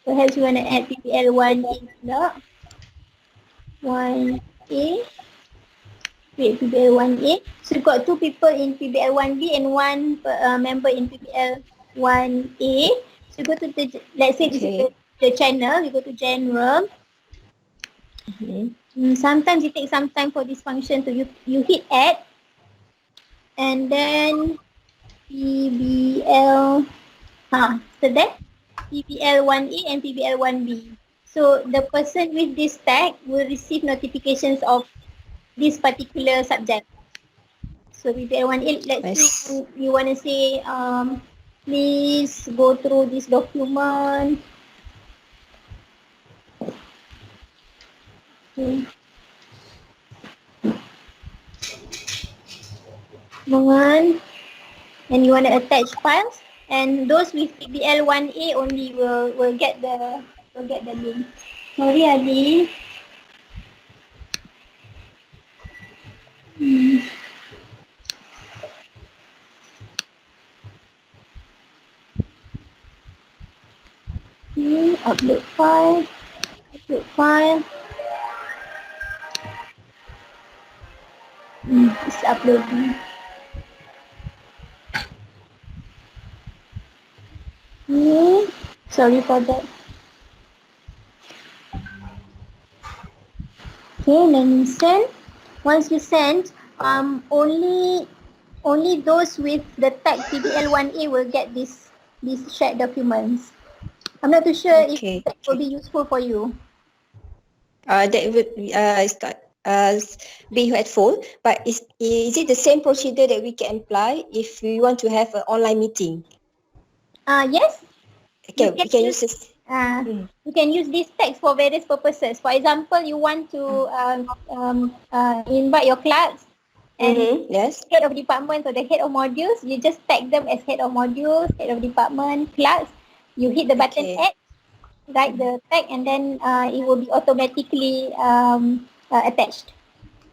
perhaps you want to add PBL1A now. 1A. Create PBL1A. So you've got two people in PBL1B and one member in PBL1A. So you go to the, let's say this is the channel, you go to general. Sometimes it takes some time for this function to you hit add and then PBL, so that PBL1A and PBL1B. So the person with this tag will receive notifications of this particular subject. So PBL1A, let's say you want to say, please go through this document. Okay. And you want to attach files, and those with PBL1A only will get the link. Sorry, Adi. Upload file. It's uploading. Sorry for that. Okay, then send. Once you send, only those with the tag PBL1A will get these shared documents. I'm not too sure if that will be useful for you. That would be helpful, but is it the same procedure that we can apply if we want to have an online meeting? Yes. Okay, we can use this. You can use these tags for various purposes. For example, you want to invite your class and head of department or the head of modules, you just tag them as head of modules, head of department, class. You hit the button add, write the tag, and then it will be automatically attached.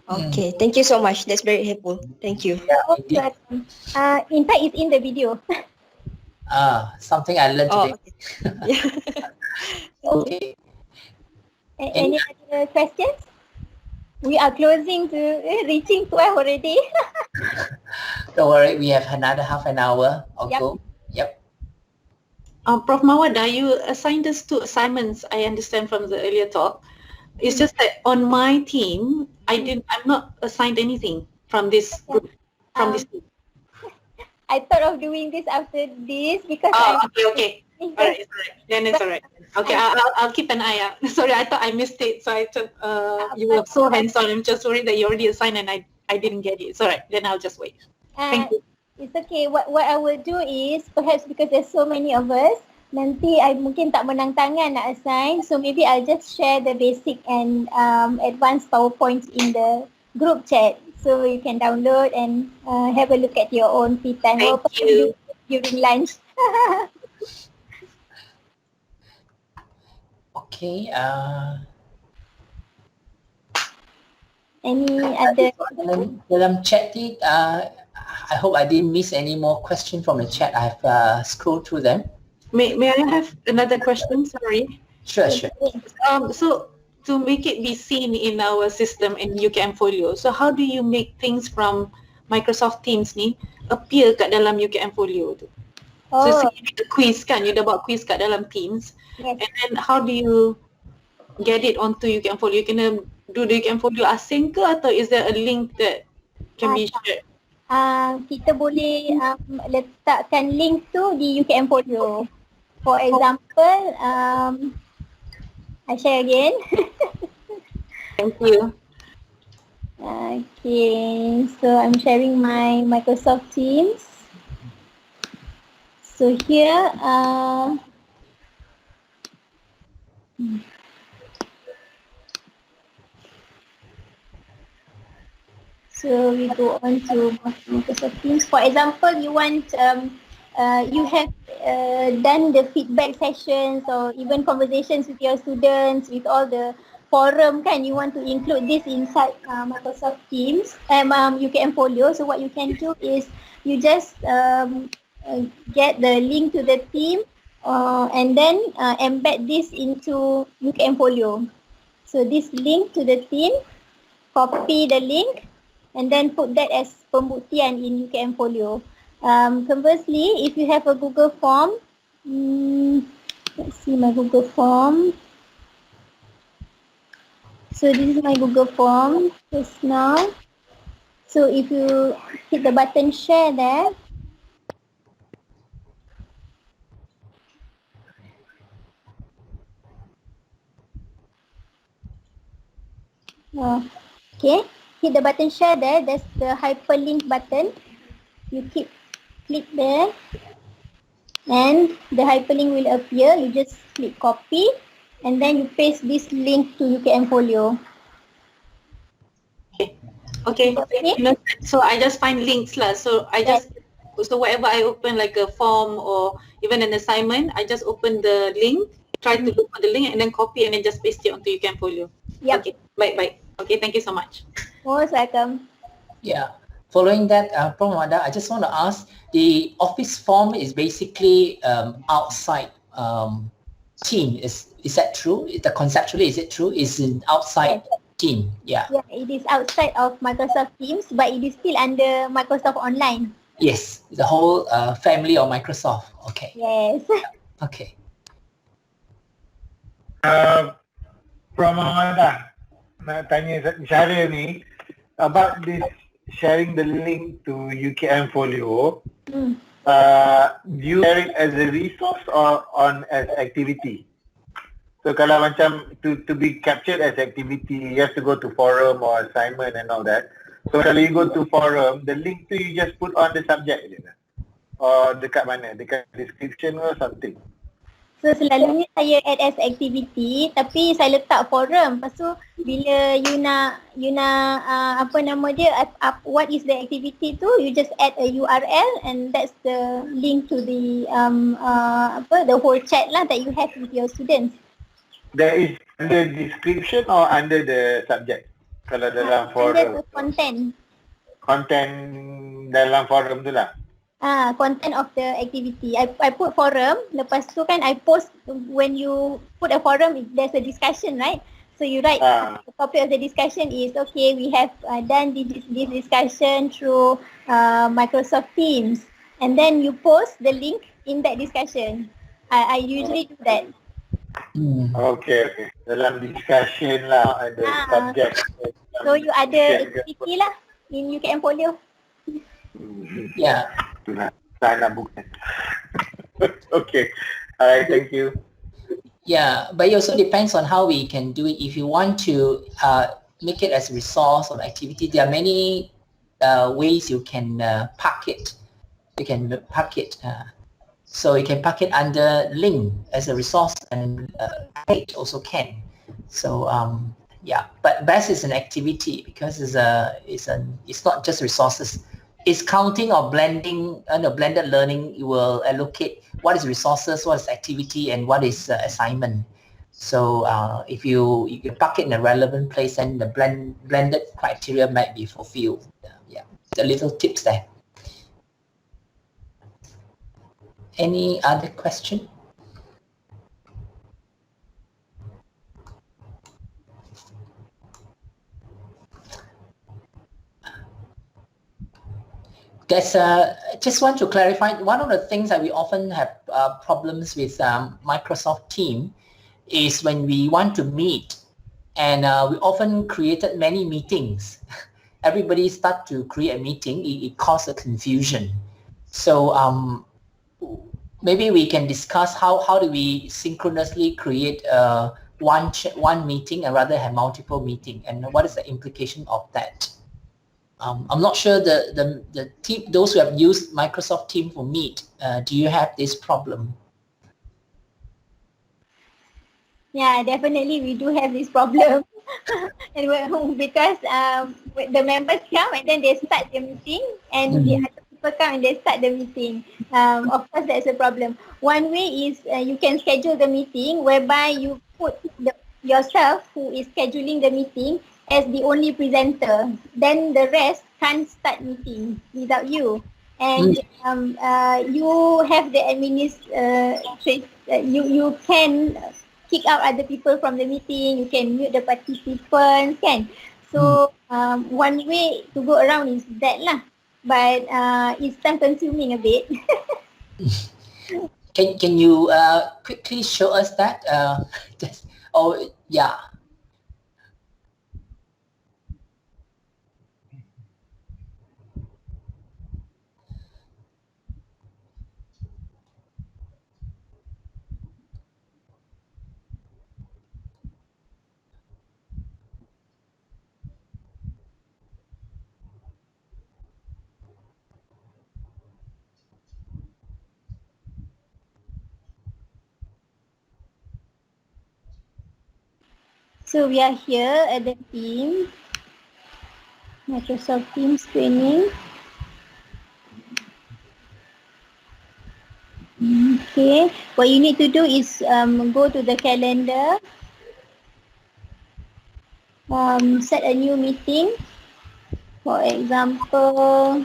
Okay, thank you so much. That's very helpful. Thank you. yeah, In fact, it's in the video. Something I learned today. Okay. Any other questions? We are closing to reaching 12 already. Don't worry, we have another half an hour or go. Yep. Prof. Mawaddah, you assigned us 2 assignments, I understand from the earlier talk. It's just that on my team, I'm not assigned anything from this group, from this team. I thought of doing this after this because okay. Alright, then it's alright. Okay, I'll keep an eye out. Sorry, I thought I missed it. So I thought you were so hands-on. I'm just worried that you already assigned and I didn't get it. It's all right. Then I'll just wait. Thank you. It's okay. What I will do is, perhaps because there's so many of us, nanti I mungkin tak menang tangan nak assign. So maybe I'll just share the basic and advanced PowerPoints in the group chat. So you can download and have a look at your own free time. Thank Or you. during lunch. Okay. Any other? Dalam chat ni, I hope I didn't miss any more questions from the chat. I've scrolled through them. May I have another question? Sorry. Sure. So to make it be seen in our system in UKM Folio, so how do you make things from Microsoft Teams ni appear kat dalam UKM Folio tu? So you need a quiz kan, you dah buat quiz kat dalam Teams. Yes. And then how do you get it onto UKM Folio? You kena do the UKM Folio asing ke atau is there a link that can be shared? Kita boleh letakkan link tu di UKM Folio. For example, I share again. Thank you. Okay, so I'm sharing my Microsoft Teams. So here, so we go on to Microsoft Teams. For example, you want, you have done the feedback sessions or even conversations with your students, with all the forum kan, you want to include this inside Microsoft Teams, UKM Folio. So what you can do is you just get the link to the team and then embed this into UKM Folio. So this link to the team, copy the link and then put that as pembuktian in UKM Folio. Conversely, if you have a Google form, let's see my Google form. So this is my Google form just now. So if you hit the button share there, okay, hit the button share there, there's the hyperlink button. You click there and the hyperlink will appear. You just click copy and then you paste this link to UKM Folio. Okay. So I just find links lah. So I just so wherever I open like a form or even an assignment, I just open the link, try to look for the link and then copy and then just paste it onto UKM Folio. Yep. Okay. Bye. Okay, thank you so much. Most welcome. Yeah. Following that, Prof. Mawaddah, I just want to ask, the office form is basically outside team. Is that true? Conceptually, is it true? Is it outside team? Yeah. Yeah, it is outside of Microsoft Teams, but it is still under Microsoft Online. Yes, the whole family of Microsoft. Okay. Yes. Okay. From Mawaddah, nak tanya Syaril ni about this sharing the link to UKM Folio. Do you share it as a resource or on as activity? So kalau macam to be captured as activity, you have to go to forum or assignment and all that. So kalau you go to forum, the link tu you just put on the subject je lah. Or dekat mana? Dekat description or something. So selalunya saya add as activity, tapi saya letak forum. Lepas tu bila you nak apa nama dia, what is the activity tu, you just add a URL and that's the link to the the whole chat lah that you have with your students. That is under description or under the subject? Kalau dalam forum. Under the content. Content dalam forum tu lah. Content of the activity. I put forum, lepas tu kan I post, when you put a forum, there's a discussion, right? So you write, the topic of the discussion is, okay, we have done this discussion through Microsoft Teams. And then you post the link in that discussion. I usually do that. Okay. Dalam discussion lah, ada subject. So you ada activity lah in UKM Folio. Yeah. Itulah, saya nak bukan. Okay. Alright, thank you. Yeah, but it also depends on how we can do it. If you want to make it as a resource of activity, there are many ways you can pack it. You can pack it. So you can pack it under link as a resource, and page also can. So yeah, but best is an activity because it's not just resources. It's counting or blending, blended learning. You will allocate what is resources, what is activity, and what is assignment. So if you pack it in a relevant place, then the blended criteria might be fulfilled. Yeah, the little tips there. Any other question? There's just want to clarify, one of the things that we often have problems with Microsoft Teams is when we want to meet, and we often created many meetings. Everybody start to create a meeting, it causes a confusion. So maybe we can discuss how do we synchronously create one meeting and rather have multiple meetings, and what is the implication of that? I'm not sure the team, those who have used Microsoft Teams for Meet, do you have this problem? Yeah, definitely we do have this problem. And because the members come and then they start the meeting, and the other people come and they start the meeting. Of course, that's a problem. One way is you can schedule the meeting whereby you put yourself who is scheduling the meeting as the only presenter. Then the rest can't start meeting without you. And you have the administration. You can kick out other people from the meeting. You can mute the participants, can. So one way to go around is that lah. But it's time consuming a bit. Can you quickly show us that? Yeah. So we are here at the team, Microsoft Teams training. Okay, what you need to do is go to the calendar, set a new meeting. For example,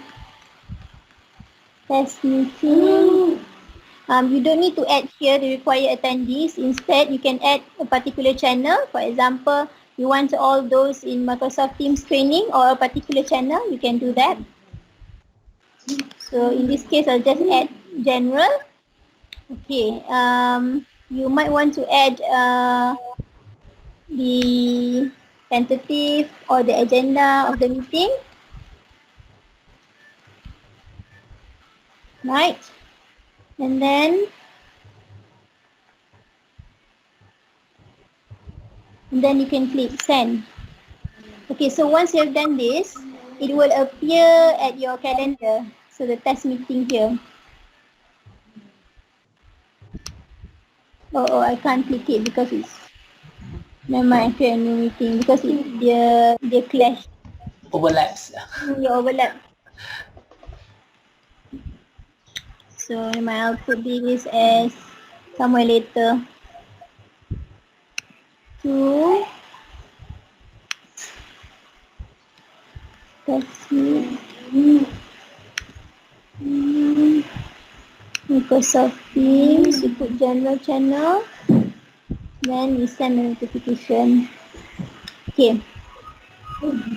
test meeting. You don't need to add here the required attendees. Instead, you can add a particular channel. For example, you want all those in Microsoft Teams training or a particular channel, you can do that. So in this case, I'll just add general. Okay, you might want to add the tentative or the agenda of the meeting. Right, and then you can click send. Okay, so once you have done this, it will appear at your calendar. So the test meeting here. Oh, I can't click it because it's, never mind, create a new meeting because they clash. Overlaps. You overlap. So I'll put this as somewhere later. 2 test meeting. Microsoft Teams, you put general channel, then we send a notification. Okay,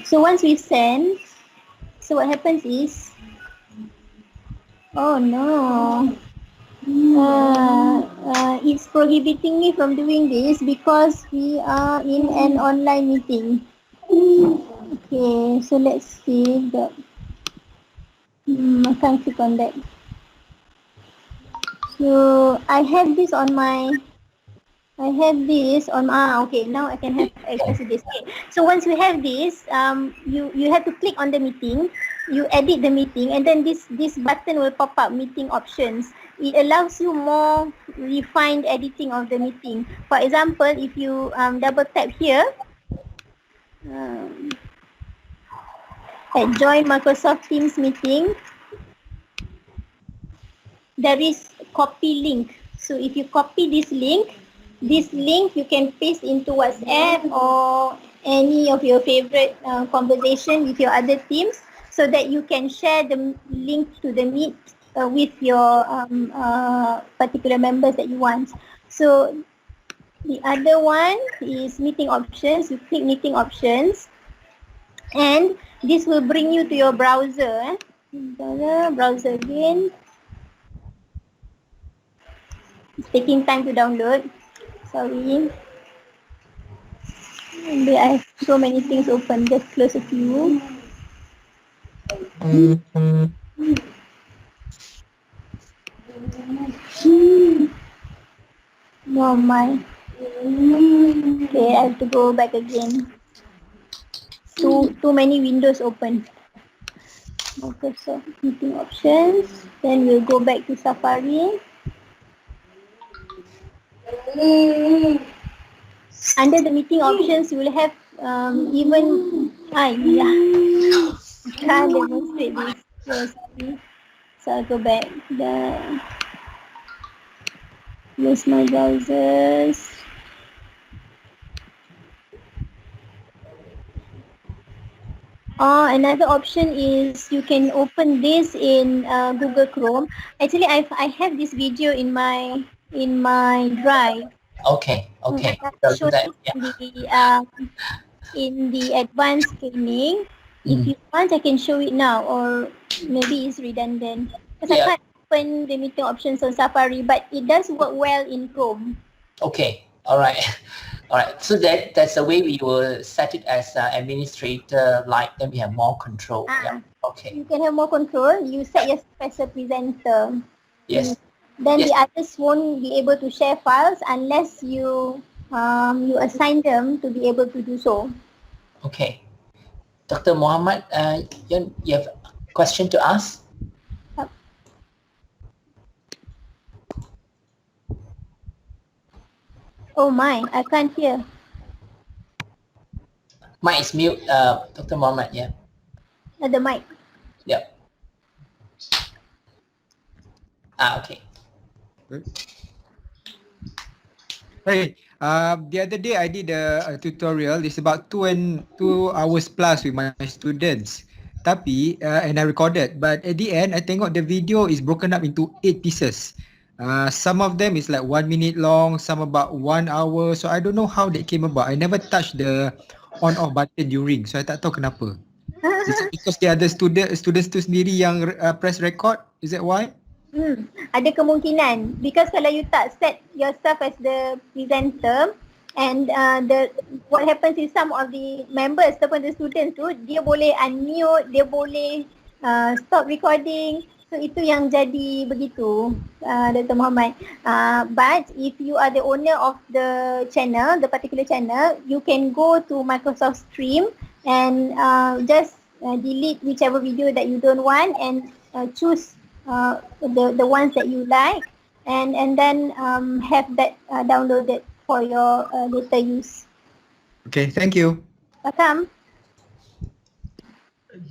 so once we send, so what happens is, oh no, it's prohibiting me from doing this because we are in an online meeting. Okay, so let's see that. I can't click on that. So I have this on my I have this on okay, now I can have access to this. Okay. So once you have this, you have to click on the meeting, you edit the meeting, and then this button will pop up, meeting options. It allows you more refined editing of the meeting. For example, if you double tap here, at join Microsoft Teams meeting, there is copy link. So if you copy this link you can paste into WhatsApp or any of your favorite conversation with your other teams, so that you can share the link to the meet with your particular members that you want. So the other one is meeting options. You click meeting options, and this will bring you to your browser. Browser again. It's taking time to download. Sorry. Maybe I have so many things open. Just close a few. Oh my. Okay, I have to go back again. Too many windows open. Microsoft meeting options. Then we'll go back to Safari. Under the meeting options, you will have even can't demonstrate this. So I'll go back. Close my browsers. Another option is you can open this in Google Chrome. Actually, I have this video in my drive. Okay. I'll show that. it in the advanced training. If you want, I can show it now, or maybe it's redundant. Because I can't open the meeting options on Safari, but it does work well in Chrome. Okay. All right. So that's the way we will set it as administrator, like then we have more control. Okay. You can have more control. You set yourself as a presenter. Yes. Then the others won't be able to share files unless you assign them to be able to do so. Okay. Dr. Muhammad, you have a question to ask? Oh my, I can't hear. Mic is mute, Dr. Muhammad, The mic. Yep. Okay. Hey, the other day I did a tutorial. It's about 2 hours plus with my students. Tapi, and I recorded. But at the end, I tengok the video is broken up into 8 pieces. Some of them is like 1 minute long, some about 1 hour. So I don't know how that came about. I never touched the on-off button during. So I tak tahu kenapa. Is it because the other students tu sendiri yang press record? Is that why? Ada kemungkinan, because kalau you tak set yourself as the presenter, and what happens is some of the members ataupun the students tu, dia boleh unmute, dia boleh stop recording. So itu yang jadi begitu, Dr. Muhammad. But if you are the owner of the channel, the particular channel, you can go to Microsoft Stream and just delete whichever video that you don't want and choose the ones that you like, and then have that downloaded for your later use. Okay, thank you. Welcome.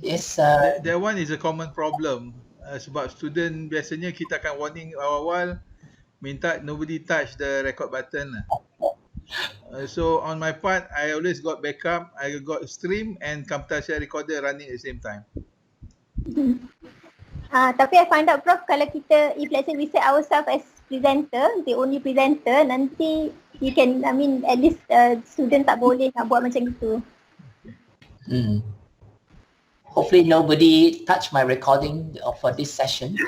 Yes. That one is a common problem. Sebab student biasanya kita akan warning awal-awal, minta nobody touch the record button. So on my part, I always got backup. I got stream and Camtasia recorder running at the same time. Tapi I find out, Prof, kalau kita, if let's say we set ourselves as presenter, the only presenter, nanti you can, I mean, at least student tak boleh nak buat macam itu. Hopefully nobody touch my recording for this session.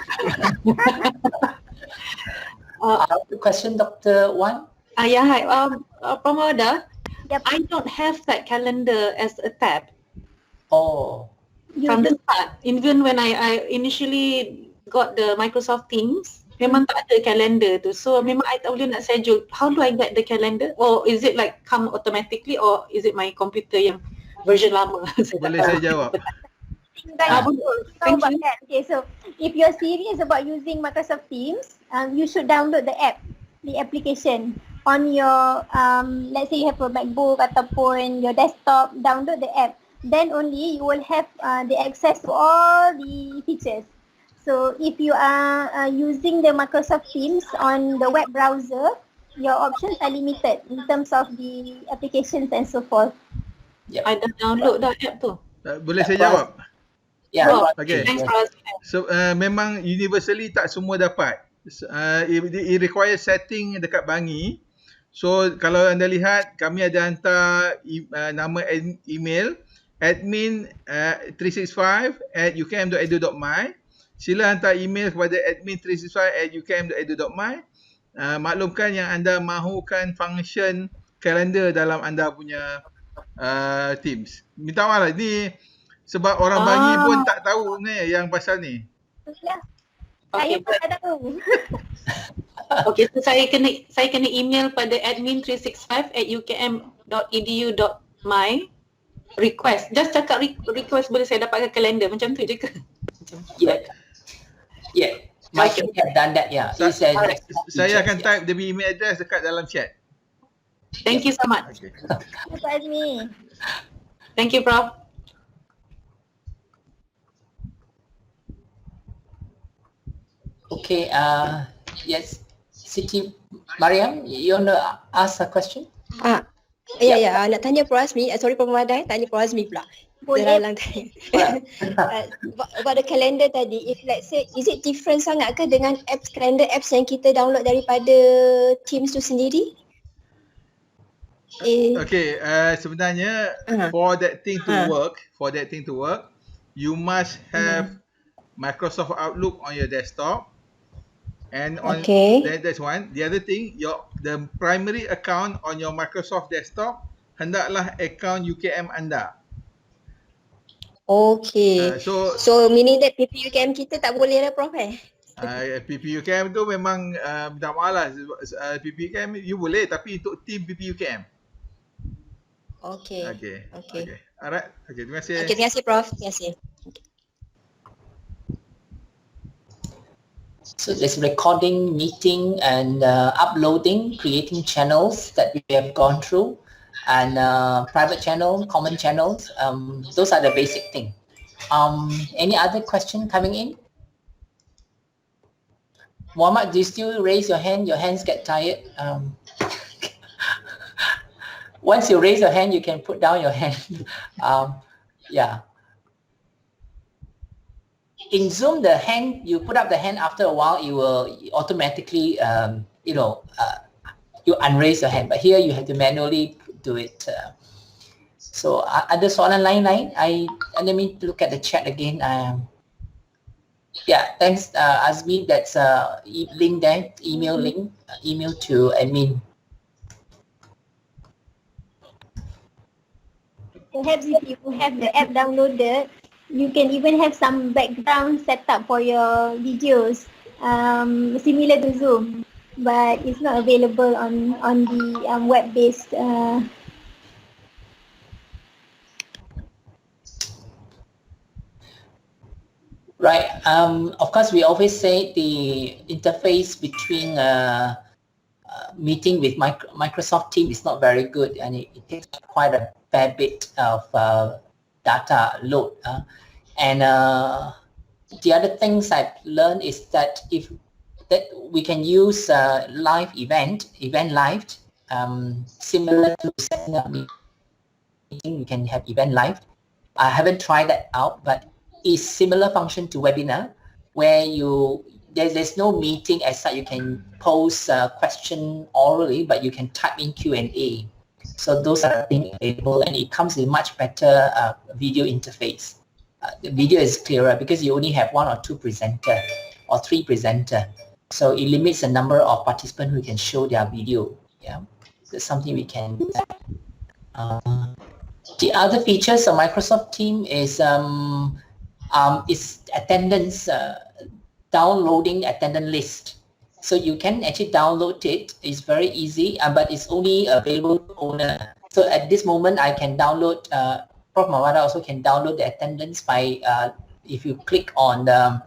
The question, Dr. Wan? Yeah, hi. From Mawaddah, Yep. I don't have that calendar as a tab. Oh. From the start, even when I initially got the Microsoft Teams, memang tak ada calendar tu. So memang I tak boleh nak schedule. How do I get the calendar? Or is it like come automatically, or is it my computer yang version lama? Boleh saya jawab? Thank you. Okay, so if you're serious about using Microsoft Teams, you should download the app, the application on your, let's say you have a MacBook ataupun your desktop, download the app. Then only you will have the access to all the features. So if you are using the Microsoft Teams on the web browser, your options are limited in terms of the applications and so forth. Yep. I dah download dah app tu. Boleh saya jawab? Yeah. Okay. Thanks for asking. So memang universally tak semua dapat. It requires setting dekat Bangi. So kalau anda lihat, kami ada hantar nama email admin365@ukm.edu.my. Sila hantar email kepada admin365@ukm.edu.my. Maklumkan yang anda mahukan function kalender dalam anda punya Teams. Minta maaf lah, ni sebab orang Bangi pun tak tahu ni yang pasal ni. Saya pun tak tahu. Okay, so saya kena email pada admin365@ukm.edu.my request. Just cakap request boleh saya dapatkan kalender, macam tu je ke? Yeah. Mike have done that, yeah. Saya akan type the email address dekat dalam chat. Thank you so much. Okay. That's me. Thank you, Prof. Okay, yes. Siti Mariam, you want to ask a question? Ya, nak tanya Prof Azmi. Sorry Prof Mawaddah, tanya Prof Azmi pula. Boleh. About the calendar tadi, if let's say, is it different sangat ke dengan apps, calendar apps yang kita download daripada Teams tu sendiri? Okay, sebenarnya for that thing to work, you must have Microsoft Outlook on your desktop, and on that's one. The other thing, the primary account on your Microsoft desktop hendaklah account UKM anda. Okay. So meaning that PPUKM kita tak boleh lah Prof PPUKM tu memang minta maaf lah. PPUKM you boleh, tapi untuk team PPUKM. Okay. Alright. Okay, terima kasih. Okay, terima kasih Prof. Terima kasih. So there's recording, meeting, and uploading, creating channels that we have gone through, and private channel, common channels. Those are the basic thing. Any other question coming in? Muhammad, do you still raise your hand? Your hands get tired. Once you raise your hand, you can put down your hand. Yeah. In Zoom, the hand, you put up the hand after a while, you will automatically, you unraise your hand. But here you have to manually do it. So ada soalan lain-lain? Let me look at the chat again. Yeah, thanks Azmi. That's link there, email link, email to admin. Perhaps if you have the app downloaded, you can even have some background set up for your videos, similar to Zoom, but it's not available on the web-based. Right. Of course, we always say the interface between meeting with Microsoft Teams is not very good, and it takes quite a fair bit of data load. And the other things I've learned is that we can use live event live, similar to setting up meeting. We can have event live. I haven't tried that out, but it's similar function to webinar, where there's no meeting as such. You can pose a question orally, but you can type in Q&A. So those are things available, and it comes with much better video interface. The video is clearer because you only have 1 or 2 presenter or 3 presenter. So it limits the number of participants who can show their video. Yeah, that's something we can do. The other features of Microsoft Teams is attendance, downloading attendance list. So you can actually download it. It's very easy, but it's only available to owner. So at this moment, I can download, Prof. Mawaddah also can download the attendance by, if you click on the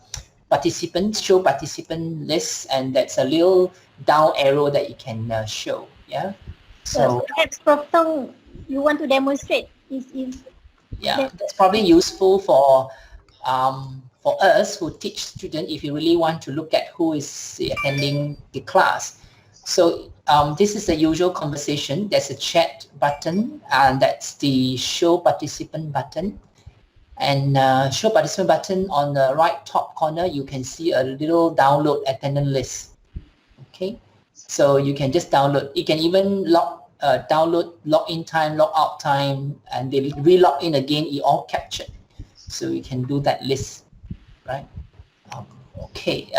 participants, show participant list, and that's a little down arrow that you can show, yeah? So perhaps Prof. Tong, you want to demonstrate? Yeah, that's probably useful for us who teach students if you really want to look at who is attending the class. So this is the usual conversation. There's a chat button, and that's the show participant button. And show participant button on the right top corner, you can see a little download attendance list. Okay, so you can just download. You can even download login time, logout time, and they re-log in again. It all captured, so you can do that list, right? Okay,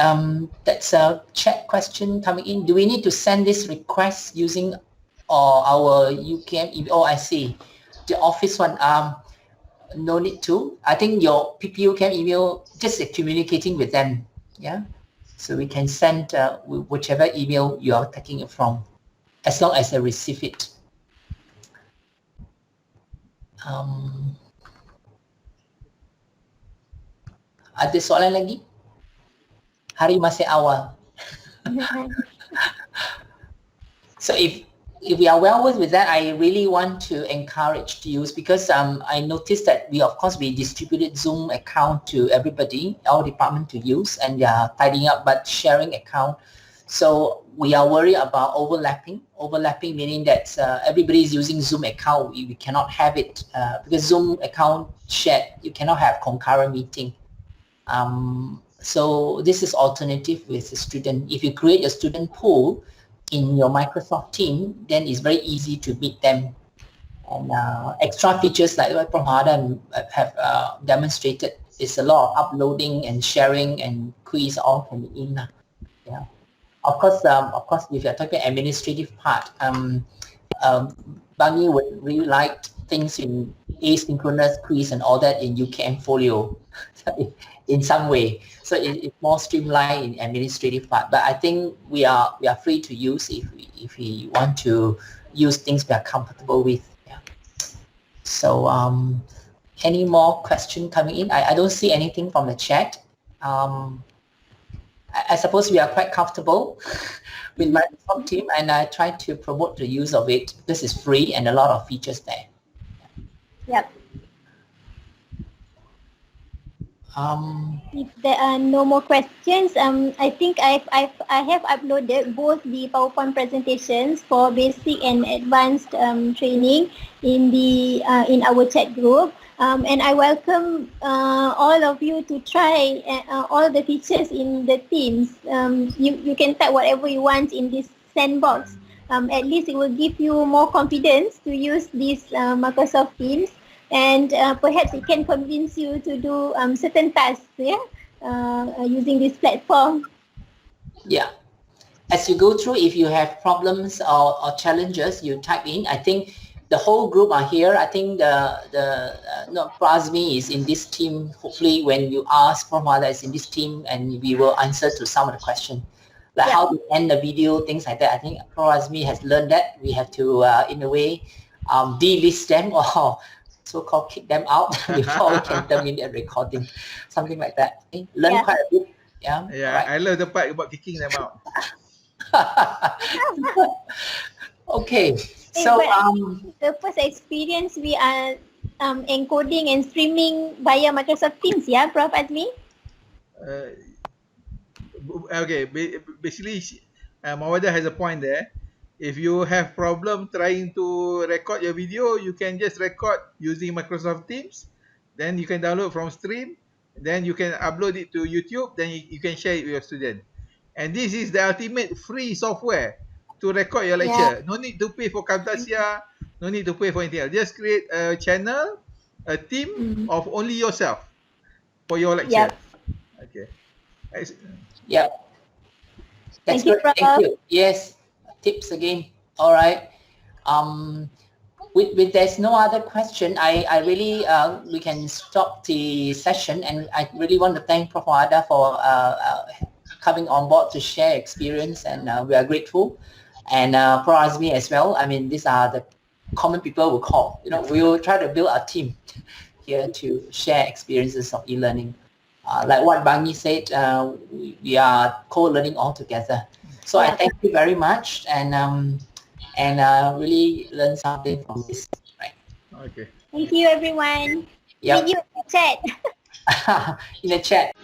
that's a chat question coming in. Do we need to send this request using our UKM email? Oh, I see, the office one. No need to. I think your PPUKM email, just communicating with them, yeah? So we can send whichever email you are taking it from, as long as they receive it. Ada soalan lagi? Hari masih awal. So if we are well with that, I really want to encourage to use, because I noticed that we distributed Zoom account to everybody, our department to use, and they are tidying up but sharing account. So we are worried about overlapping meaning that everybody is using Zoom account. We cannot have it because Zoom account shared, you cannot have concurrent meeting. So this is alternative with the student. If you create a student pool in your Microsoft team, then it's very easy to meet them. And extra features like what Prof. Mawaddah have demonstrated is a lot of uploading and sharing and quiz all can be in. Yeah. Of course, if you're talking administrative part, Bangi would really like things in asynchronous quiz and all that in UKM Folio in some way. So it's more streamlined in administrative part. But I think we are free to use if we want to use things we are comfortable with. Yeah. So any more question coming in? I don't see anything from the chat. I suppose we are quite comfortable with Microsoft Teams, and I try to promote the use of it. This is free and a lot of features there. Yep. If there are no more questions, I think I have uploaded both the PowerPoint presentations for basic and advanced training in our chat group. And I welcome all of you to try all the features in the Teams. You can type whatever you want in this sandbox. At least it will give you more confidence to use this Microsoft Teams, and perhaps it can convince you to do certain tasks, using this platform. Yeah. As you go through, if you have problems or challenges, you type in. I think the whole group are here. I think Prazmi is in this team. Hopefully when you ask, Prof. Mawaddah is in this team, and we will answer to some of the questions. Like how to end the video, things like that. I think Prazmi has learned that. We have to, in a way, delist them or so-called kick them out before we can terminate the recording. Something like that. Learn quite a bit. Yeah. Yeah, right. I love the part about kicking them out. Okay. So the first experience we are encoding and streaming via Microsoft Teams, yeah, Prof. Azmi? Okay, basically, Mawaddah has a point there. If you have problem trying to record your video, you can just record using Microsoft Teams. Then you can download from stream. Then you can upload it to YouTube. Then you can share it with your student. And this is the ultimate free software to record your lecture. No need to pay for Camtasia. No need to pay for anything else. Just create a channel, a team of only yourself for your lecture. Okay. Yeah. That's good. Thank you. Yes. Tips again. All right. With there's no other question, I really we can stop the session, and I really want to thank Prof. Mawaddah for coming on board to share experience, and we are grateful. And for ASME as well, I mean, these are the common people we call. You know, we will try to build a team here to share experiences of e-learning. Like what Bangi said, we are co-learning all together. So I thank you very much, and really learn something from this. Right? Okay. Thank you, everyone. Yep. See you in the chat. In the chat.